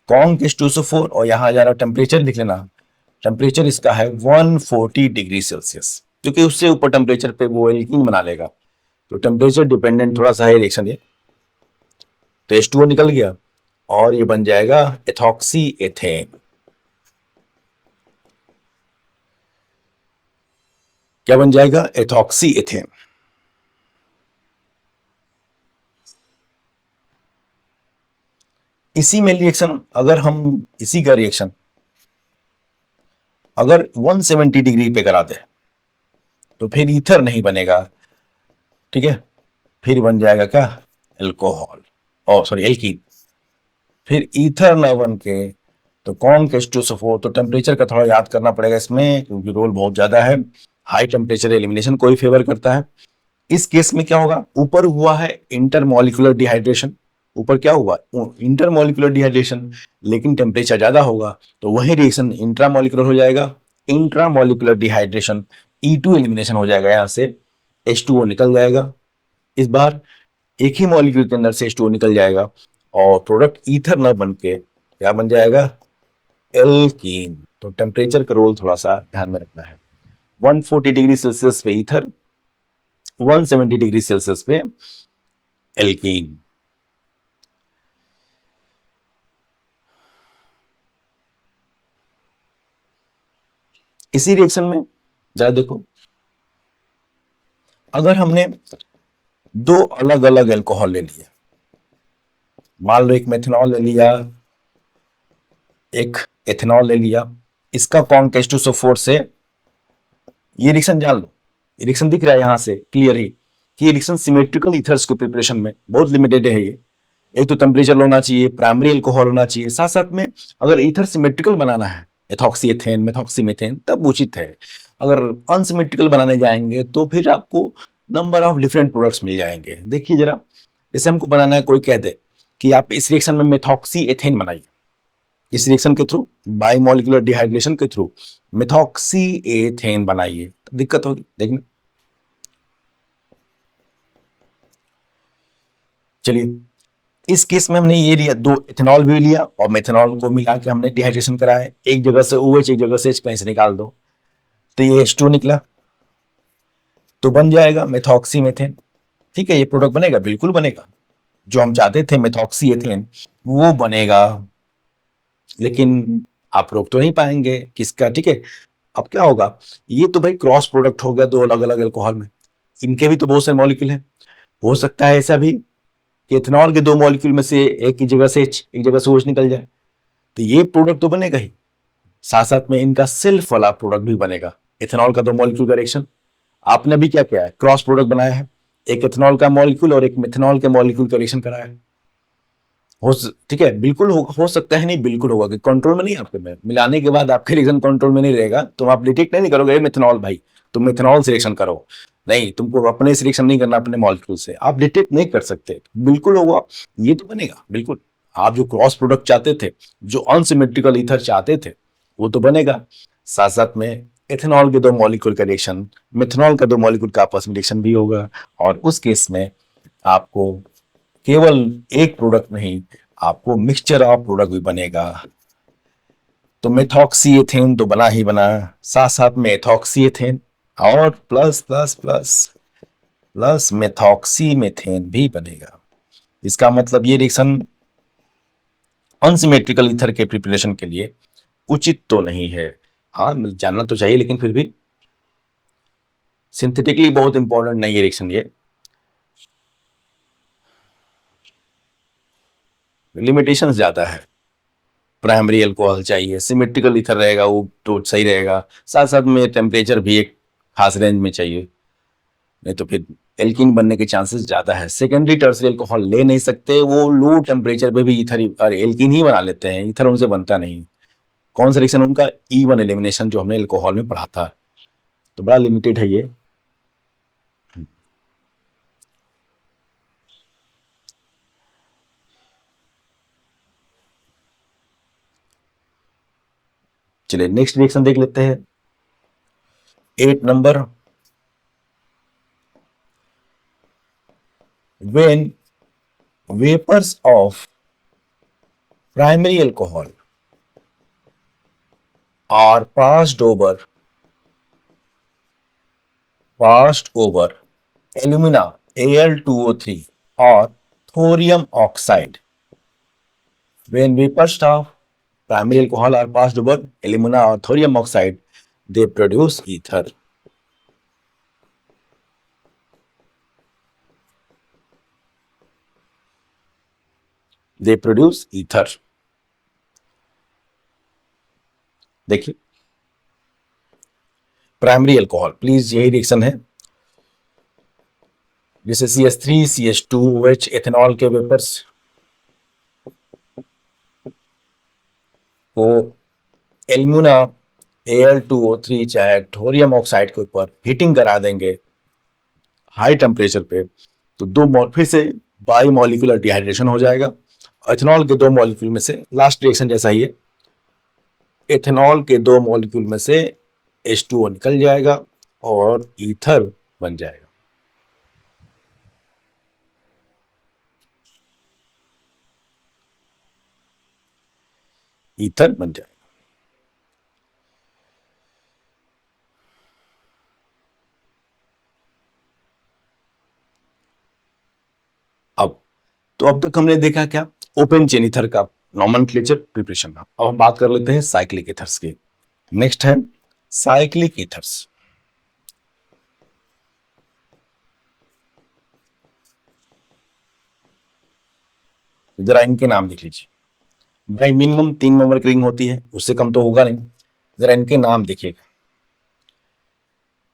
कॉन्क H2SO4, और यहां जा रहा टेम्परेचर लिख लेना, टेम्परेचर इसका है 140 डिग्री सेल्सियस, क्योंकि उससे ऊपर टेम्परेचर पे वो एल्कीन बना लेगा, तो टेम्परेचर डिपेंडेंट थोड़ा सा है रिएक्शन ये। तो H2O निकल गया और ये बन जाएगा एथॉक्सी एथेन। क्या बन जाएगा, एथॉक्सी एथेन। इसी में रिएक्शन, अगर हम इसी का रिएक्शन अगर 170 डिग्री पे करा दे तो फिर ईथर नहीं बनेगा, ठीक है, फिर बन जाएगा क्या, एल्कोहल, ओ सॉरी एल्कीन। फिर ईथर ना बन के तो कॉन्क H2SO4, तो टेम्परेचर का थोड़ा याद करना पड़ेगा इसमें, क्योंकि रोल बहुत ज्यादा है। हाई टेम्परेचर एलिमिनेशन को ही फेवर करता है, इस केस में क्या होगा, ऊपर हुआ है इंटरमॉलिक्यूलर डिहाइड्रेशन, ऊपर क्या हुआ इंटरमॉलिक्यूलर डिहाइड्रेशन, लेकिन टेम्परेचर ज्यादा होगा तो वही रिएक्शन इंट्रामॉलिक्यूलर हो जाएगा, इंट्रामॉलिक्यूलर डिहाइड्रेशन, E2 एलिमिनेशन हो जाएगा, यहां से H2O निकल जाएगा, इस बार एक ही मॉलिक्यूल के अंदर से H2O निकल जाएगा और प्रोडक्ट ईथर न बन के क्या बन जाएगा, एल्कीन। तो टेम्परेचर का रोल थोड़ा सा ध्यान में रखना है। 140 डिग्री सेल्सियस पे ईथर, 170 डिग्री सेल्सियस पे एल्कीन। इसी रिएक्शन में जरा देखो, अगर हमने दो अलग अलग एल्कोहल ले लिया, मान लो एक मेथनॉल ले लिया, एक एथेनॉल ले लिया, इसका कॉन्क H2SO4 से, ये रिएक्शन जान लो, ये रिएक्शन दिख रहा है यहां से क्लियर ही कि ये रिएक्शन सिमेट्रिकल ईथर्स के प्रिपरेशन में बहुत लिमिटेड है ये। एक तो टेम्परेचर होना चाहिए, प्राइमरी अल्कोहल होना चाहिए, साथ साथ में अगर ईथर सिमेट्रिकल बनाना है, एथॉक्सी एथेन मेथॉक्सी मीथेन, तब उचित है। अगर अनसिमेट्रिकल बनाने जाएंगे तो फिर आपको नंबर ऑफ डिफरेंट प्रोडक्ट्स मिल जाएंगे। देखिए जरा, जैसे हमको बनाना है, कोई कह दे कि आप इस रिएक्शन में मेथॉक्सी एथेन बनाइए, इस रिएक्शन के थ्रू बाइमोलिकुलर डिहाइड्रेशन के थ्रू मेथॉक्सी एथेन बनाइए, तो दिक्कत होगी देखना। चलिए, इस केस में हमने ये लिया, दो इथेनॉल भी लिया और मेथनॉल को मिला के हमने डिहाइड्रेशन कराया, एक जगह से OH एक जगह से H कहीं से निकाल दो, तो ये H2 निकला, तो बन जाएगा मेथॉक्सी मेथेन। ठीक है, ये प्रोडक्ट बनेगा, बिल्कुल बनेगा, जो हम चाहते थे मेथॉक्सी एथेन वो बनेगा, लेकिन आप रोक तो नहीं पाएंगे किसका। ठीक है, अब क्या होगा, ये तो भाई क्रॉस प्रोडक्ट हो गया दो अलग अलग अल्कोहल में, इनके भी तो बहुत सारे मॉलिक्यूल हैं, हो सकता है ऐसा भी कि इथेनॉल के दो मॉलिक्यूल में से एक की जगह से H एक जगह से OH निकल जाए, तो ये प्रोडक्ट तो बनेगा ही, साथ साथ में इनका सेल्फ वाला प्रोडक्ट भी बनेगा। इथेनॉल का दो मॉलिक्यूल का रिएक्शन, आपने भी क्या किया है, क्रॉस प्रोडक्ट बनाया है, एक इथेनॉल का मॉलिक्यूल और एक मिथेनॉल के मॉलिक्यूल का रिएक्शन कराया है। ठीक है, बिल्कुल हो सकता है नहीं, बिल्कुल होगा कि कंट्रोल में नहीं, आपके में मिलाने के बाद आपके रिएक्शन कंट्रोल में नहीं रहेगा, तो आप डिटेक्ट नहीं करोगे मिथेनॉल भाई तुम मिथेनॉल से रिएक्शन करो, नहीं, तुमको अपने से रिएक्शन नहीं करना, अपने मॉलिक्यूल से आप डिटेक्ट नहीं कर सकते, बिल्कुल होगा, ये तो बनेगा बिल्कुल। आप जो क्रॉस प्रोडक्ट चाहते थे, जो अनसिमेट्रिकल ईथर चाहते थे, वो तो बनेगा, साथ साथ में इथेनॉल के दो मॉलिक्यूल का रिएक्शन, मिथेनॉल का दो मॉलिक्यूल का आपस में रिएक्शन भी होगा, और उस केस में आपको केवल एक प्रोडक्ट नहीं, आपको मिक्सचर ऑफ प्रोडक्ट भी बनेगा। तो मेथॉक्सी एथेन तो बना ही बना, साथ साथ में एथॉक्सी एथेन और plus plus plus plus methoxy methane भी बनेगा। इसका मतलब ये रिएक्शन अनसिमेट्रिकल ईथर के प्रिपरेशन के लिए उचित तो नहीं है। हाँ, जानना तो चाहिए, लेकिन फिर भी सिंथेटिकली बहुत इंपॉर्टेंट नहीं है रिएक्शन ये, लिमिटेशन ज्यादा है। प्राइमरी अल्कोहल चाहिए, सिमेट्रिकल ईथर रहेगा वो तो सही रहेगा, साथ साथ में टेम्परेचर भी एक खास रेंज में चाहिए, नहीं तो फिर एल्कीन बनने के चांसेस ज्यादा है। सेकेंडरी टर्सरी अल्कोहल ले नहीं सकते, वो लो टेम्परेचर पे भी ईथर एल्कीन ही बना लेते हैं, ईथर उनसे बनता नहीं। कौन सा रिएक्शन उनका, E1 एलिमिनेशन, जो हमने अल्कोहल में पढ़ा था, तो बड़ा लिमिटेड है ये। चलिए नेक्स्ट रिएक्शन देख लेते हैं, 8 number. when vapors of primary alcohol are passed over alumina Al2O3 or thorium oxide. When vapors of primary alcohol are passed over alumina or thorium oxide, they produce ether. They produce ether. देखिए, प्राइमरी अल्कोहल, प्लीज यही रिएक्शन है, जैसे CH3 CH2OH एथेनॉल के वेपर्स को एल्यूमिना Al2O3 चाहे थोरियम ऑक्साइड के ऊपर हीटिंग करा देंगे, हाई टेम्परेचर पे, तो फिर से बाई मॉलिक्यूलर डिहाइड्रेशन हो जाएगा। एथेनॉल के 2 मॉलिक्यूल में से लास्ट रिएक्शन जैसा ही है, एथेनॉल के 2 मॉलिक्यूल में से H2O निकल जाएगा और ईथर बन जाएगा। ईथर बन जाएगा। अब तक हमने देखा क्या, ओपन चेन ईथर का नॉमेनक्लेचर प्रिपरेशन का। अब हम बात कर लेते हैं साइक्लिक ईथर्स की। नेक्स्ट है साइक्लिक ईथर्स। जरा इनके नाम लिख लीजिए भाई। मिनिमम 3 मेंबर की रिंग होती है, उससे कम तो होगा नहीं। जरा इनके नाम देखिएगा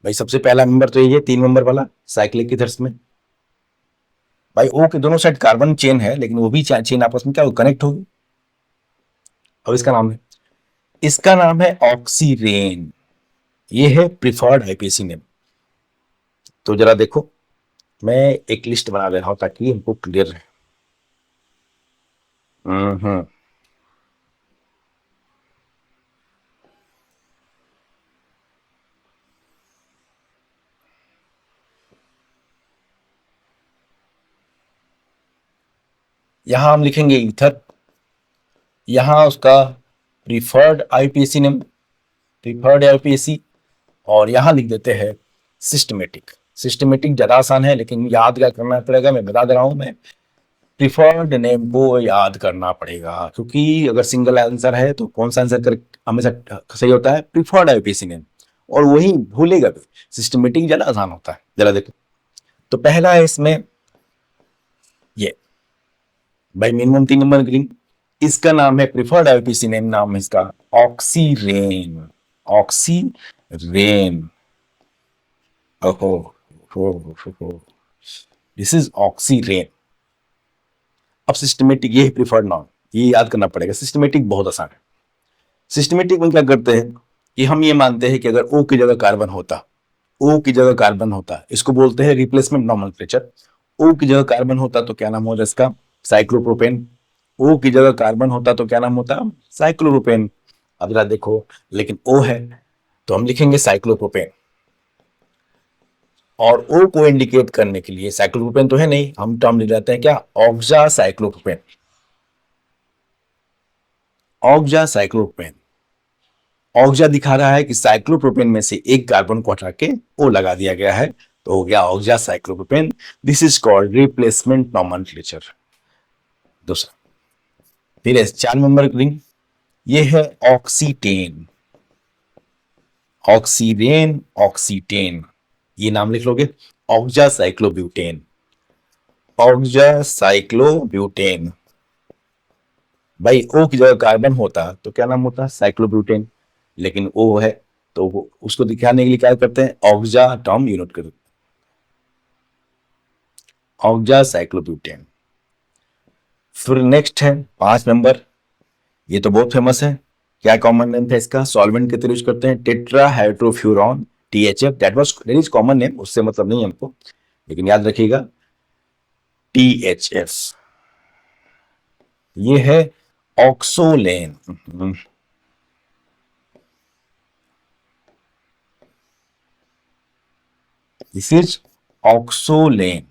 भाई। सबसे पहला मेंबर तो ये 3 मेंबर वाला साइक्लिक ईथर्स में भाई, ओ के दोनों साइड कार्बन चेन है, लेकिन वो भी चेन आपस में क्या कनेक्ट होगी। अब इसका नाम है ऑक्सीरेन। ये है प्रिफर्ड आईपीसी नेम। तो जरा देखो, मैं एक लिस्ट बना दे रहा हूं ताकि हमको क्लियर रहे। हम्म यहां हम लिखेंगे ईथर, यहां उसका preferred IPC name, preferred IPC, और यहां लिख देते हैं सिस्टमेटिक। सिस्टमेटिक ज्यादा आसान है, लेकिन याद क्या करना पड़ेगा, मैं बता दे रहा हूं। मैं प्रिफर्ड नेम को याद करना पड़ेगा, क्योंकि अगर सिंगल आंसर है तो कौन सा आंसर कर हमेशा सही होता है, प्रिफर्ड आईपीसी नेम, और वही भूलेगा भी। सिस्टमेटिक ज्यादा आसान होता है। जरा देखो, तो पहला है इसमें ये भाई मिनिमम 3 नंबर ग्रीन, इसका नाम है प्रिफर्ड आईपीसी नेम, नाम है इसका ऑक्सीरेन। ऑक्सीरेन, ओहो हो, दिस इज ऑक्सीरेन। अब सिस्टमेटिक, ये प्रिफर्ड नाम, ये याद करना पड़ेगा। सिस्टमेटिक बहुत आसान है। सिस्टमेटिक में क्या करते हैं कि हम ये मानते हैं कि अगर ओ की जगह कार्बन होता, ओ की जगह कार्बन होता, इसको बोलते हैं रिप्लेसमेंट नॉमेनक्लेचर। ओ की जगह कार्बन होता तो क्या नाम होता इसका, साइक्लोप्रोपेन। ओ की जगह कार्बन होता तो क्या नाम होता, साइक्लोप्रोपेन। अब जरा देखो, लेकिन ओ है तो हम लिखेंगे साइक्लोप्रोपेन। और ओ को इंडिकेट करने के लिए, साइक्लोप्रोपेन तो है नहीं, हम टर्म लिख जाते हैं क्या, ऑक्जा साइक्लोप्रोपेन। ऑक्जा साइक्लोप्रोपेन, ऑक्जा दिखा रहा है कि साइक्लोप्रोपेन में से एक कार्बन को हटा के ओ लगा दिया गया है, तो हो गया oxacyclopropane. This is called replacement nomenclature. दूसरा, फिर 4 नंबर रिंग, ये है ऑक्सीटेन। ऑक्सीरेन, ऑक्सीटेन, ये नाम लिख लोगे। ऑक्जा साइक्लोब्यूटेन, ऑक्जा साइक्लोब्यूटेन। भाई ओ की जगह कार्बन होता तो क्या नाम होता, साइक्लोब्यूटेन, लेकिन ओ है तो उसको दिखाने के लिए क्या करते हैं, ऑक्जा टर्म यूनिट कर, ऑक्जा साइक्लोब्यूटेन। फिर नेक्स्ट है 5 नंबर, ये तो बहुत फेमस है। क्या कॉमन नेम था इसका, सॉल्वेंट के तरह यूज करते हैं, tetrahydrofuran, THF। That is common name, उससे मतलब नहीं हमको, लेकिन याद रखिएगा THF। ये है ऑक्सोलेन। दिस इज ऑक्सोलेन,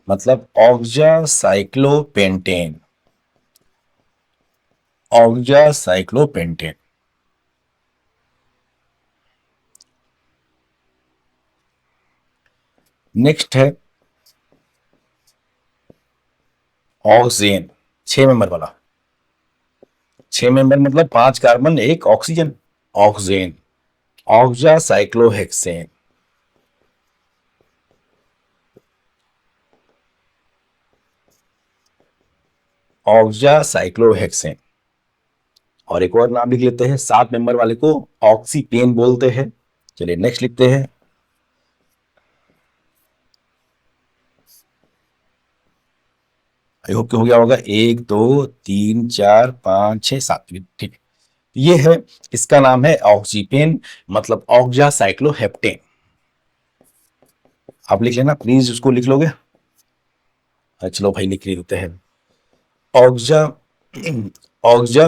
मतलब oxacyclopentane, oxacyclopentane. Next है ऑक्सेन, 6 मेंबर वाला। 6 मेंबर मतलब 5 carbon 1 oxygen, oxane. Oxacyclohexane, oxacyclohexane. और एक और नाम लिख लेते हैं 7 मेंबर वाले को, ऑक्सीपेन बोलते हैं। चलिए नेक्स्ट लिखते हैं, आई होप हो गया होगा, 1 2 3 4 5 6 7, ठीक है। ये है, इसका नाम है ऑक्सीपेन, मतलब ऑक्जा साइक्लोहेप्टेन। आप लिख लेना प्लीज, उसको लिख लोगे? चलो भाई लिख लेते हैं। ऑक्जा ऑक्जा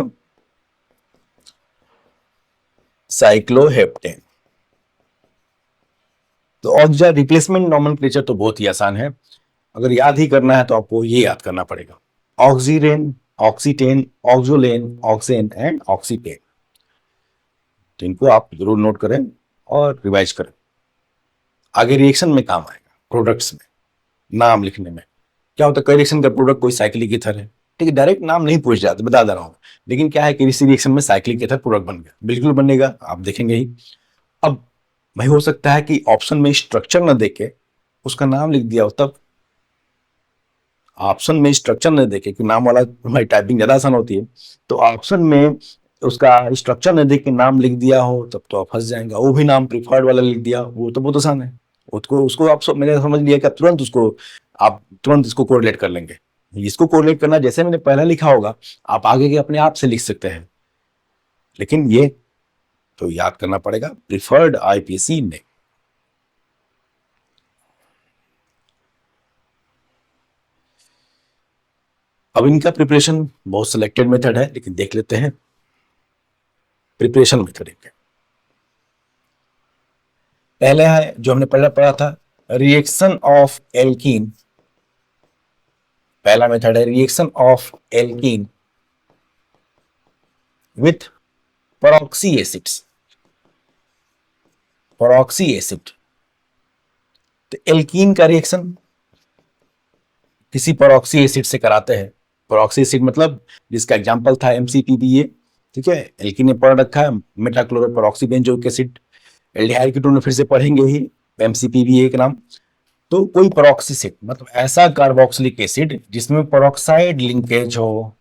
साइक्लोहेप्टेन। तो ऑक्जा रिप्लेसमेंट नॉमेनक्लेचर तो बहुत ही आसान है, अगर याद ही करना है तो आपको ये याद करना पड़ेगा। Oxirane, ऑक्सीटेन, ऑक्सोलेन, ऑक्सेन and ऑक्सीपेन। तो इनको आप जरूर नोट करें और रिवाइज करें, आगे रिएक्शन में काम आएगा, प्रोडक्ट्स में, नाम लिखने में। क्या होता है, कई रिएक्शन का प्रोडक्ट कोई साइक्लिक ईथर है, ठीक है, डायरेक्ट नाम नहीं पूछ जाते, बता दे रहा हूं, लेकिन क्या है कि इसी रिएक्शन में साइक्लिक ईथर प्रोडक्ट बन गया, बिल्कुल बनेगा, आप देखेंगे ही। अब भाई हो सकता है कि ऑप्शन में स्ट्रक्चर न देके उसका नाम लिख दिया हो, तब ऑप्शन में स्ट्रक्चर न देखे कि नाम वाला भाई टाइपिंग ज्यादा आसान होती है, तो ऑप्शन में उसका स्ट्रक्चर न देख के नाम लिख दिया हो तब तो आप फंस जाएंगे। वो भी नाम प्रिफर्ड वाला लिख दिया, वो तो बहुत आसान है, उसको उसको आप मैंने समझ लिया कि तुरंत उसको आप तुरंत इसको कोरिलेट कर लेंगे। इसको कोरिलेट करना जैसे मैंने पहले लिखा होगा, आप आगे के अपने आप से लिख सकते हैं, लेकिन ये तो याद करना पड़ेगा, प्रिफर्ड आईपीसी ने। अब इनका प्रिपरेशन बहुत सिलेक्टेड मेथड है, लेकिन देख लेते हैं प्रिपरेशन मेथड इनके। पहले है जो हमने पहले पढ़ा था, रिएक्शन ऑफ एल्कीन। पहला मेथड है reaction of alkene with परऑक्सी acids, परऑक्सी acid. तो एल्कीन का रिएक्शन किसी परऑक्सी एसिड से कराते हैं। परऑक्सी एसिड मतलब जिसका एग्जांपल था MCPBA, ठीक है, एल्कीन ने पढ़ रखा है, मेटाक्लोरोपरऑक्सी बेंजोइक एसिड। एल्डिहाइड कीटोन में फिर से पढ़ेंगे ही, MCPBA के नाम। तो कोई परऑक्सीसेट मतलब ऐसा कार्बोक्सिलिक एसिड जिसमें परऑक्साइड लिंकेज हो,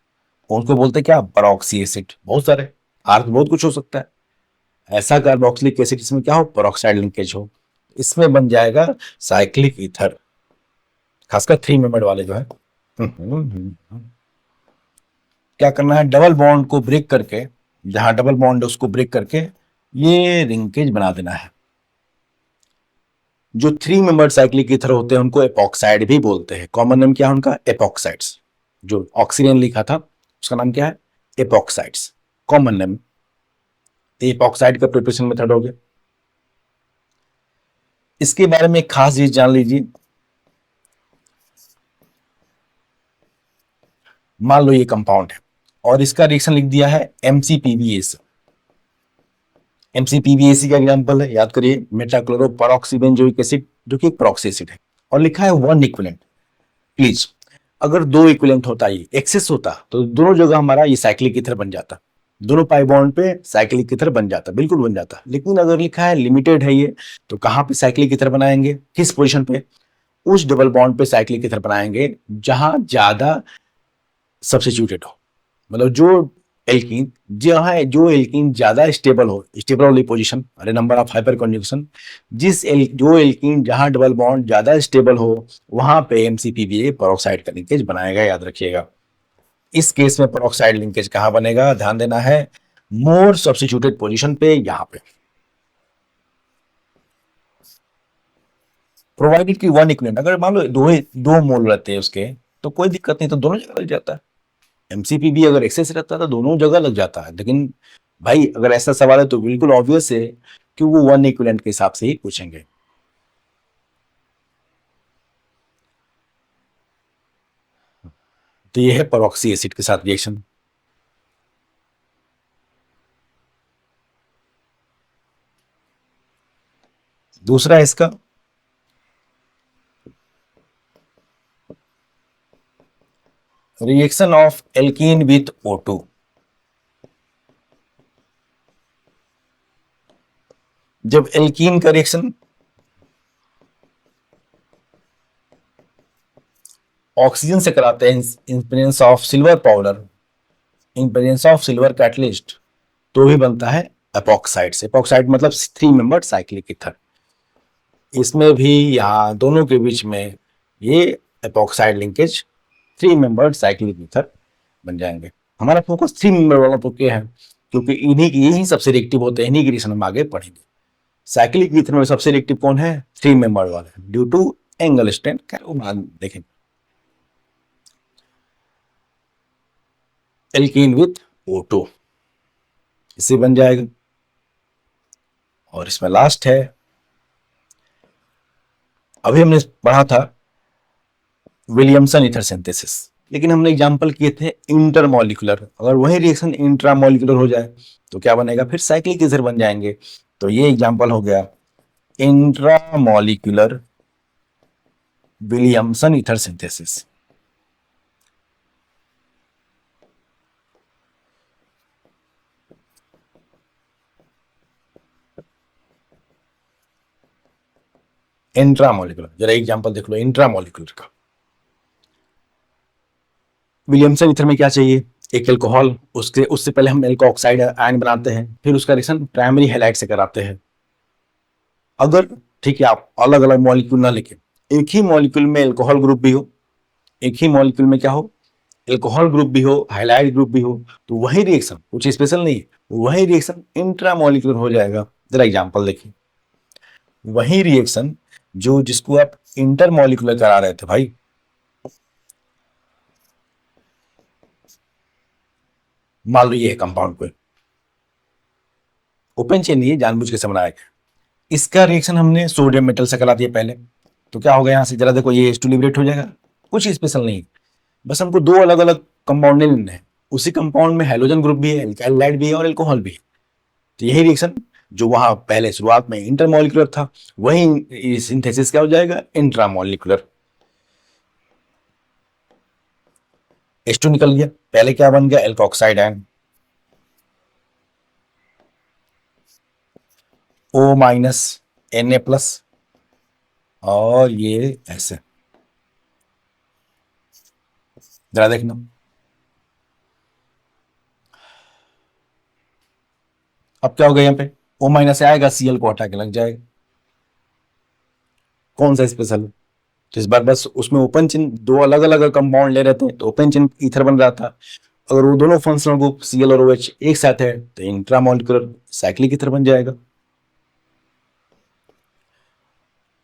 उनको बोलते क्या, परऑक्सी एसिड। बहुत सारे अर्थ बहुत कुछ हो सकता है, ऐसा कार्बोक्सिलिक एसिड जिसमें क्या हो, परऑक्साइड लिंकेज हो, इसमें बन जाएगा साइक्लिक ईथर, खासकर 3 मेंबर वाले जो है। क्या करना है, डबल बॉन्ड को ब्रेक करके, जहां डबल बॉन्ड है उसको ब्रेक करके ये लिंकेज बना देना है। जो 3 मेंबर साइक्लिक ईथर होते हैं उनको एपॉक्साइड भी बोलते हैं। कॉमन नेम क्या है उनका, एपॉक्साइड्स। जो ऑक्सीजन लिखा था उसका नाम क्या है, एपॉक्साइड्स, कॉमन नेम। एपॉक्साइड का प्रिपरेशन मेथड हो गया। इसके बारे में एक खास चीज जान लीजिए, मान लो ये कंपाउंड है और इसका रिएक्शन लिख दिया है MCPBA से। MCPBAC का एग्जांपल है, याद करिए, मेटाक्लोरोपरऑक्सीबेंजोइक एसिड, जो कि एक परऑक्सी एसिड है, और लिखा है 1 इक्विवेलेंट। प्लीज, अगर 2 इक्विवेलेंट होता, ये एक्सेस होता, तो दोनों जगह हमारा ये साइक्लिक ईथर बन जाता, दोनों पाई बॉन्ड पे साइक्लिक ईथर बन जाता, बिल्कुल बन जाता। लेकिन अगर लिखा है लिमिटेड है ये, तो कहां पे साइक्लिक ईथर बनाएंगे, किस पोजीशन पे, उस डबल बॉन्ड पे साइक्लिक ईथर बनाएंगे जहां ज्यादा सब्स्टिट्यूटेड हो, मतलब जो एल्कीन ज्यादा स्टेबल हो, स्टेबल वाली पोजीशन, अरे नंबर ऑफ हाइपर कॉन्जुगेशन, जो एल्कीन जहां डबल बॉन्ड ज्यादा स्टेबल हो वहां पे MCPBA परऑक्साइड का लिंकेज बनाएगा, याद रखिएगा। इस केस में परऑक्साइड लिंकेज कहां बनेगा, ध्यान देना है, मोर सब्स्टिट्यूटेड पोजीशन पे, यहां पे। प्रोवाइडेड कि 1 इक्विवेलेंट, अगर मान लो दो मोल रहते हैं उसके, तो कोई दिक्कत नहीं, तो दोनों जगह लग जाता है। MCPB अगर एक्सेस रहता है तो दोनों जगह लग जाता है, लेकिन भाई अगर ऐसा सवाल है तो बिल्कुल ऑब्वियस है कि वो 1 इक्विवेलेंट के हिसाब से ही पूछेंगे। तो ये है परऑक्सी एसिड के साथ रिएक्शन। दूसरा है इसका reaction of alkene with O2। जब एल्कीन का रिएक्शन ऑक्सीजन से कराते हैं in presence of silver powder, in presence of silver catalyst, तो भी बनता है एपॉक्साइड से। एपॉक्साइड मतलब 3 मेंबर्ड साइक्लिक ईथर। इसमें भी यहाँ दोनों के बीच में ये epoxide linkage 3 membered cyclic ether बन जाएंगे। हमारा फोकस 3 मेंबर वालों पर क्या है, क्योंकि इन्हीं की यही सबसे रिएक्टिव होते हैं, इन्हीं की रिएक्शन हम आगे पढ़ेंगे। साइक्लिक ईथर में सबसे रिएक्टिव कौन है? 3 मेंबर वाला, ड्यू टू एंगल स्ट्रेंथ। क्या वो देखें, एल्कीन विथ O2 इससे बन जाएगा। और इसमें लास्ट है, अभी हमने पढ़ा था विलियमसन ईथर सिंथेसिस, लेकिन हमने एग्जांपल किए थे इंटरमॉलिक्यूलर। अगर वही रिएक्शन इंट्रामॉलिक्यूलर हो जाए तो क्या बनेगा? फिर साइक्लिक ईथर बन जाएंगे। तो ये एग्जांपल हो गया intramolecular Williamson ether synthesis. Intramolecular, जरा एग्जांपल देख लो इंट्रामॉलिक्यूलर का। विलियमसन ईथर में क्या चाहिए? एक एल्कोहल, उससे पहले हम एल्को ऑक्साइड आयन बनाते हैं, फिर उसका रिएक्शन प्राइमरी हैलाइड से कराते हैं। अगर ठीक है आप अलग अलग मॉलिक्यूल ना लेके एक ही मॉलिक्यूल में एल्कोहल ग्रुप भी हो, एक ही मॉलिक्यूल में क्या हो, एल्कोहल ग्रुप भी हो, हाइलाइड ग्रुप भी हो, तो वही रिएक्शन, कुछ स्पेशल नहीं है, वही रिएक्शन इंट्रामॉलिक्यूलर हो जाएगा। जरा एग्जांपल देखिए, वही रिएक्शन जो जिसको आप इंटरमॉलिक्यूलर करा रहे थे भाई, मान लो ये है कंपाउंड को ओपन चेन, नहीं है जानबूझ के से बनाया गया, इसका रिएक्शन हमने सोडियम मेटल से करा दिया पहले, तो क्या होगा यहां से? जरा देखो, ये H2 लिबरेट हो जाएगा। कुछ स्पेशल नहीं, बस हमको दो अलग अलग कंपाउंड नहीं लेने हैं, उसी कंपाउंड में हाइड्रोजन ग्रुप भी है, एल्काइलाइड भी है और एल्कोहल भी है। तो यही रिएक्शन जो वहां पहले शुरुआत में इंटरमॉलिक्यूलर था, वही सिंथेसिस क्या हो जाएगा? इंट्रामॉलिक्यूलर। H2 निकल गया, पहले क्या बन गया? Alkoxide ion, O minus Na plus, और ये ऐसे, जरा देखना, अब क्या होगा? यहाँ पे O माइनस आएगा, Cl को हटा के लग जाएगा। कौन सा स्पेशल? तो इस बार बस उसमें ओपन चिन्ह, दो अलग अलग कंपाउंड ले रहे थे तो ओपन चिन्ह ईथर बन रहा था। अगर वो दोनों फंक्शनल ग्रुप Cl और OH एक साथ है तो इंट्रामॉलिक्यूलर साइक्लिक ईथर बन जाएगा।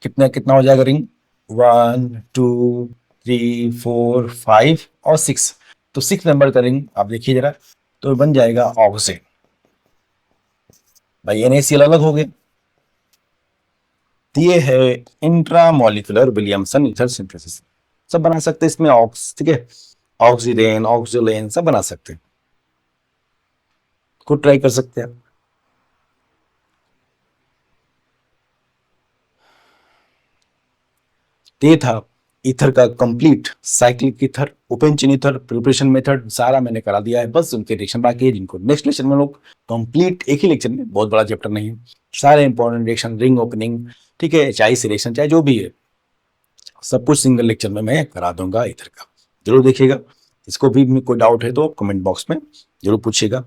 कितना कितना हो जाएगा रिंग? 1 2 3 4 5 और 6, तो 6 नंबर का रिंग आप देखिए जरा, तो बन जाएगा ऑक्सीजन। भाई NaCl अलग हो गया। ये है इंट्रामॉलिक्यूलर विलियमसन ईथर सिंथेसिस। सब बना सकते हैं इसमें ऑक्स, ठीक है, ऑक्सीडेन, ऑक्सीलेन सब बना सकते हैं, खुद ट्राई कर सकते हैं। ये था ईथर का complete cyclic ether, open chain ether preparation method सारा मैंने करा दिया है। बस उनके रिएक्शन बाकी है, जिनको नेक्स्ट लेक्चर में लोग कंप्लीट, एक ही लेक्चर में, बहुत बड़ा चैप्टर नहीं है, सारे इंपॉर्टेंट रिएक्शन, रिंग ओपनिंग, ठीक है, चाहे सिलेक्शन चाहे जो भी है, सब कुछ सिंगल लेक्चर में मैं करा दूंगा ईथर का। जरूर देखिएगा। इसको भी कोई डाउट है तो कमेंट बॉक्स में जरूर पूछिएगा,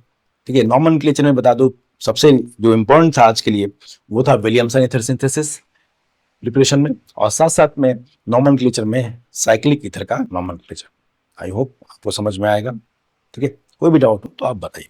ठीक है। नॉमेनक्लेचर में बता दो, सबसे जो इम्पोर्टेंट था आज के लिए वो था विलियमसन ईथर सिंथेसिस प्रिपरेशन में, और साथ साथ में नॉमेनक्लेचर में साइक्लिक ईथर का नॉमेनक्लेचर। आई होप आपको समझ में आएगा, ठीक है। कोई भी डाउट हो तो आप बताइए।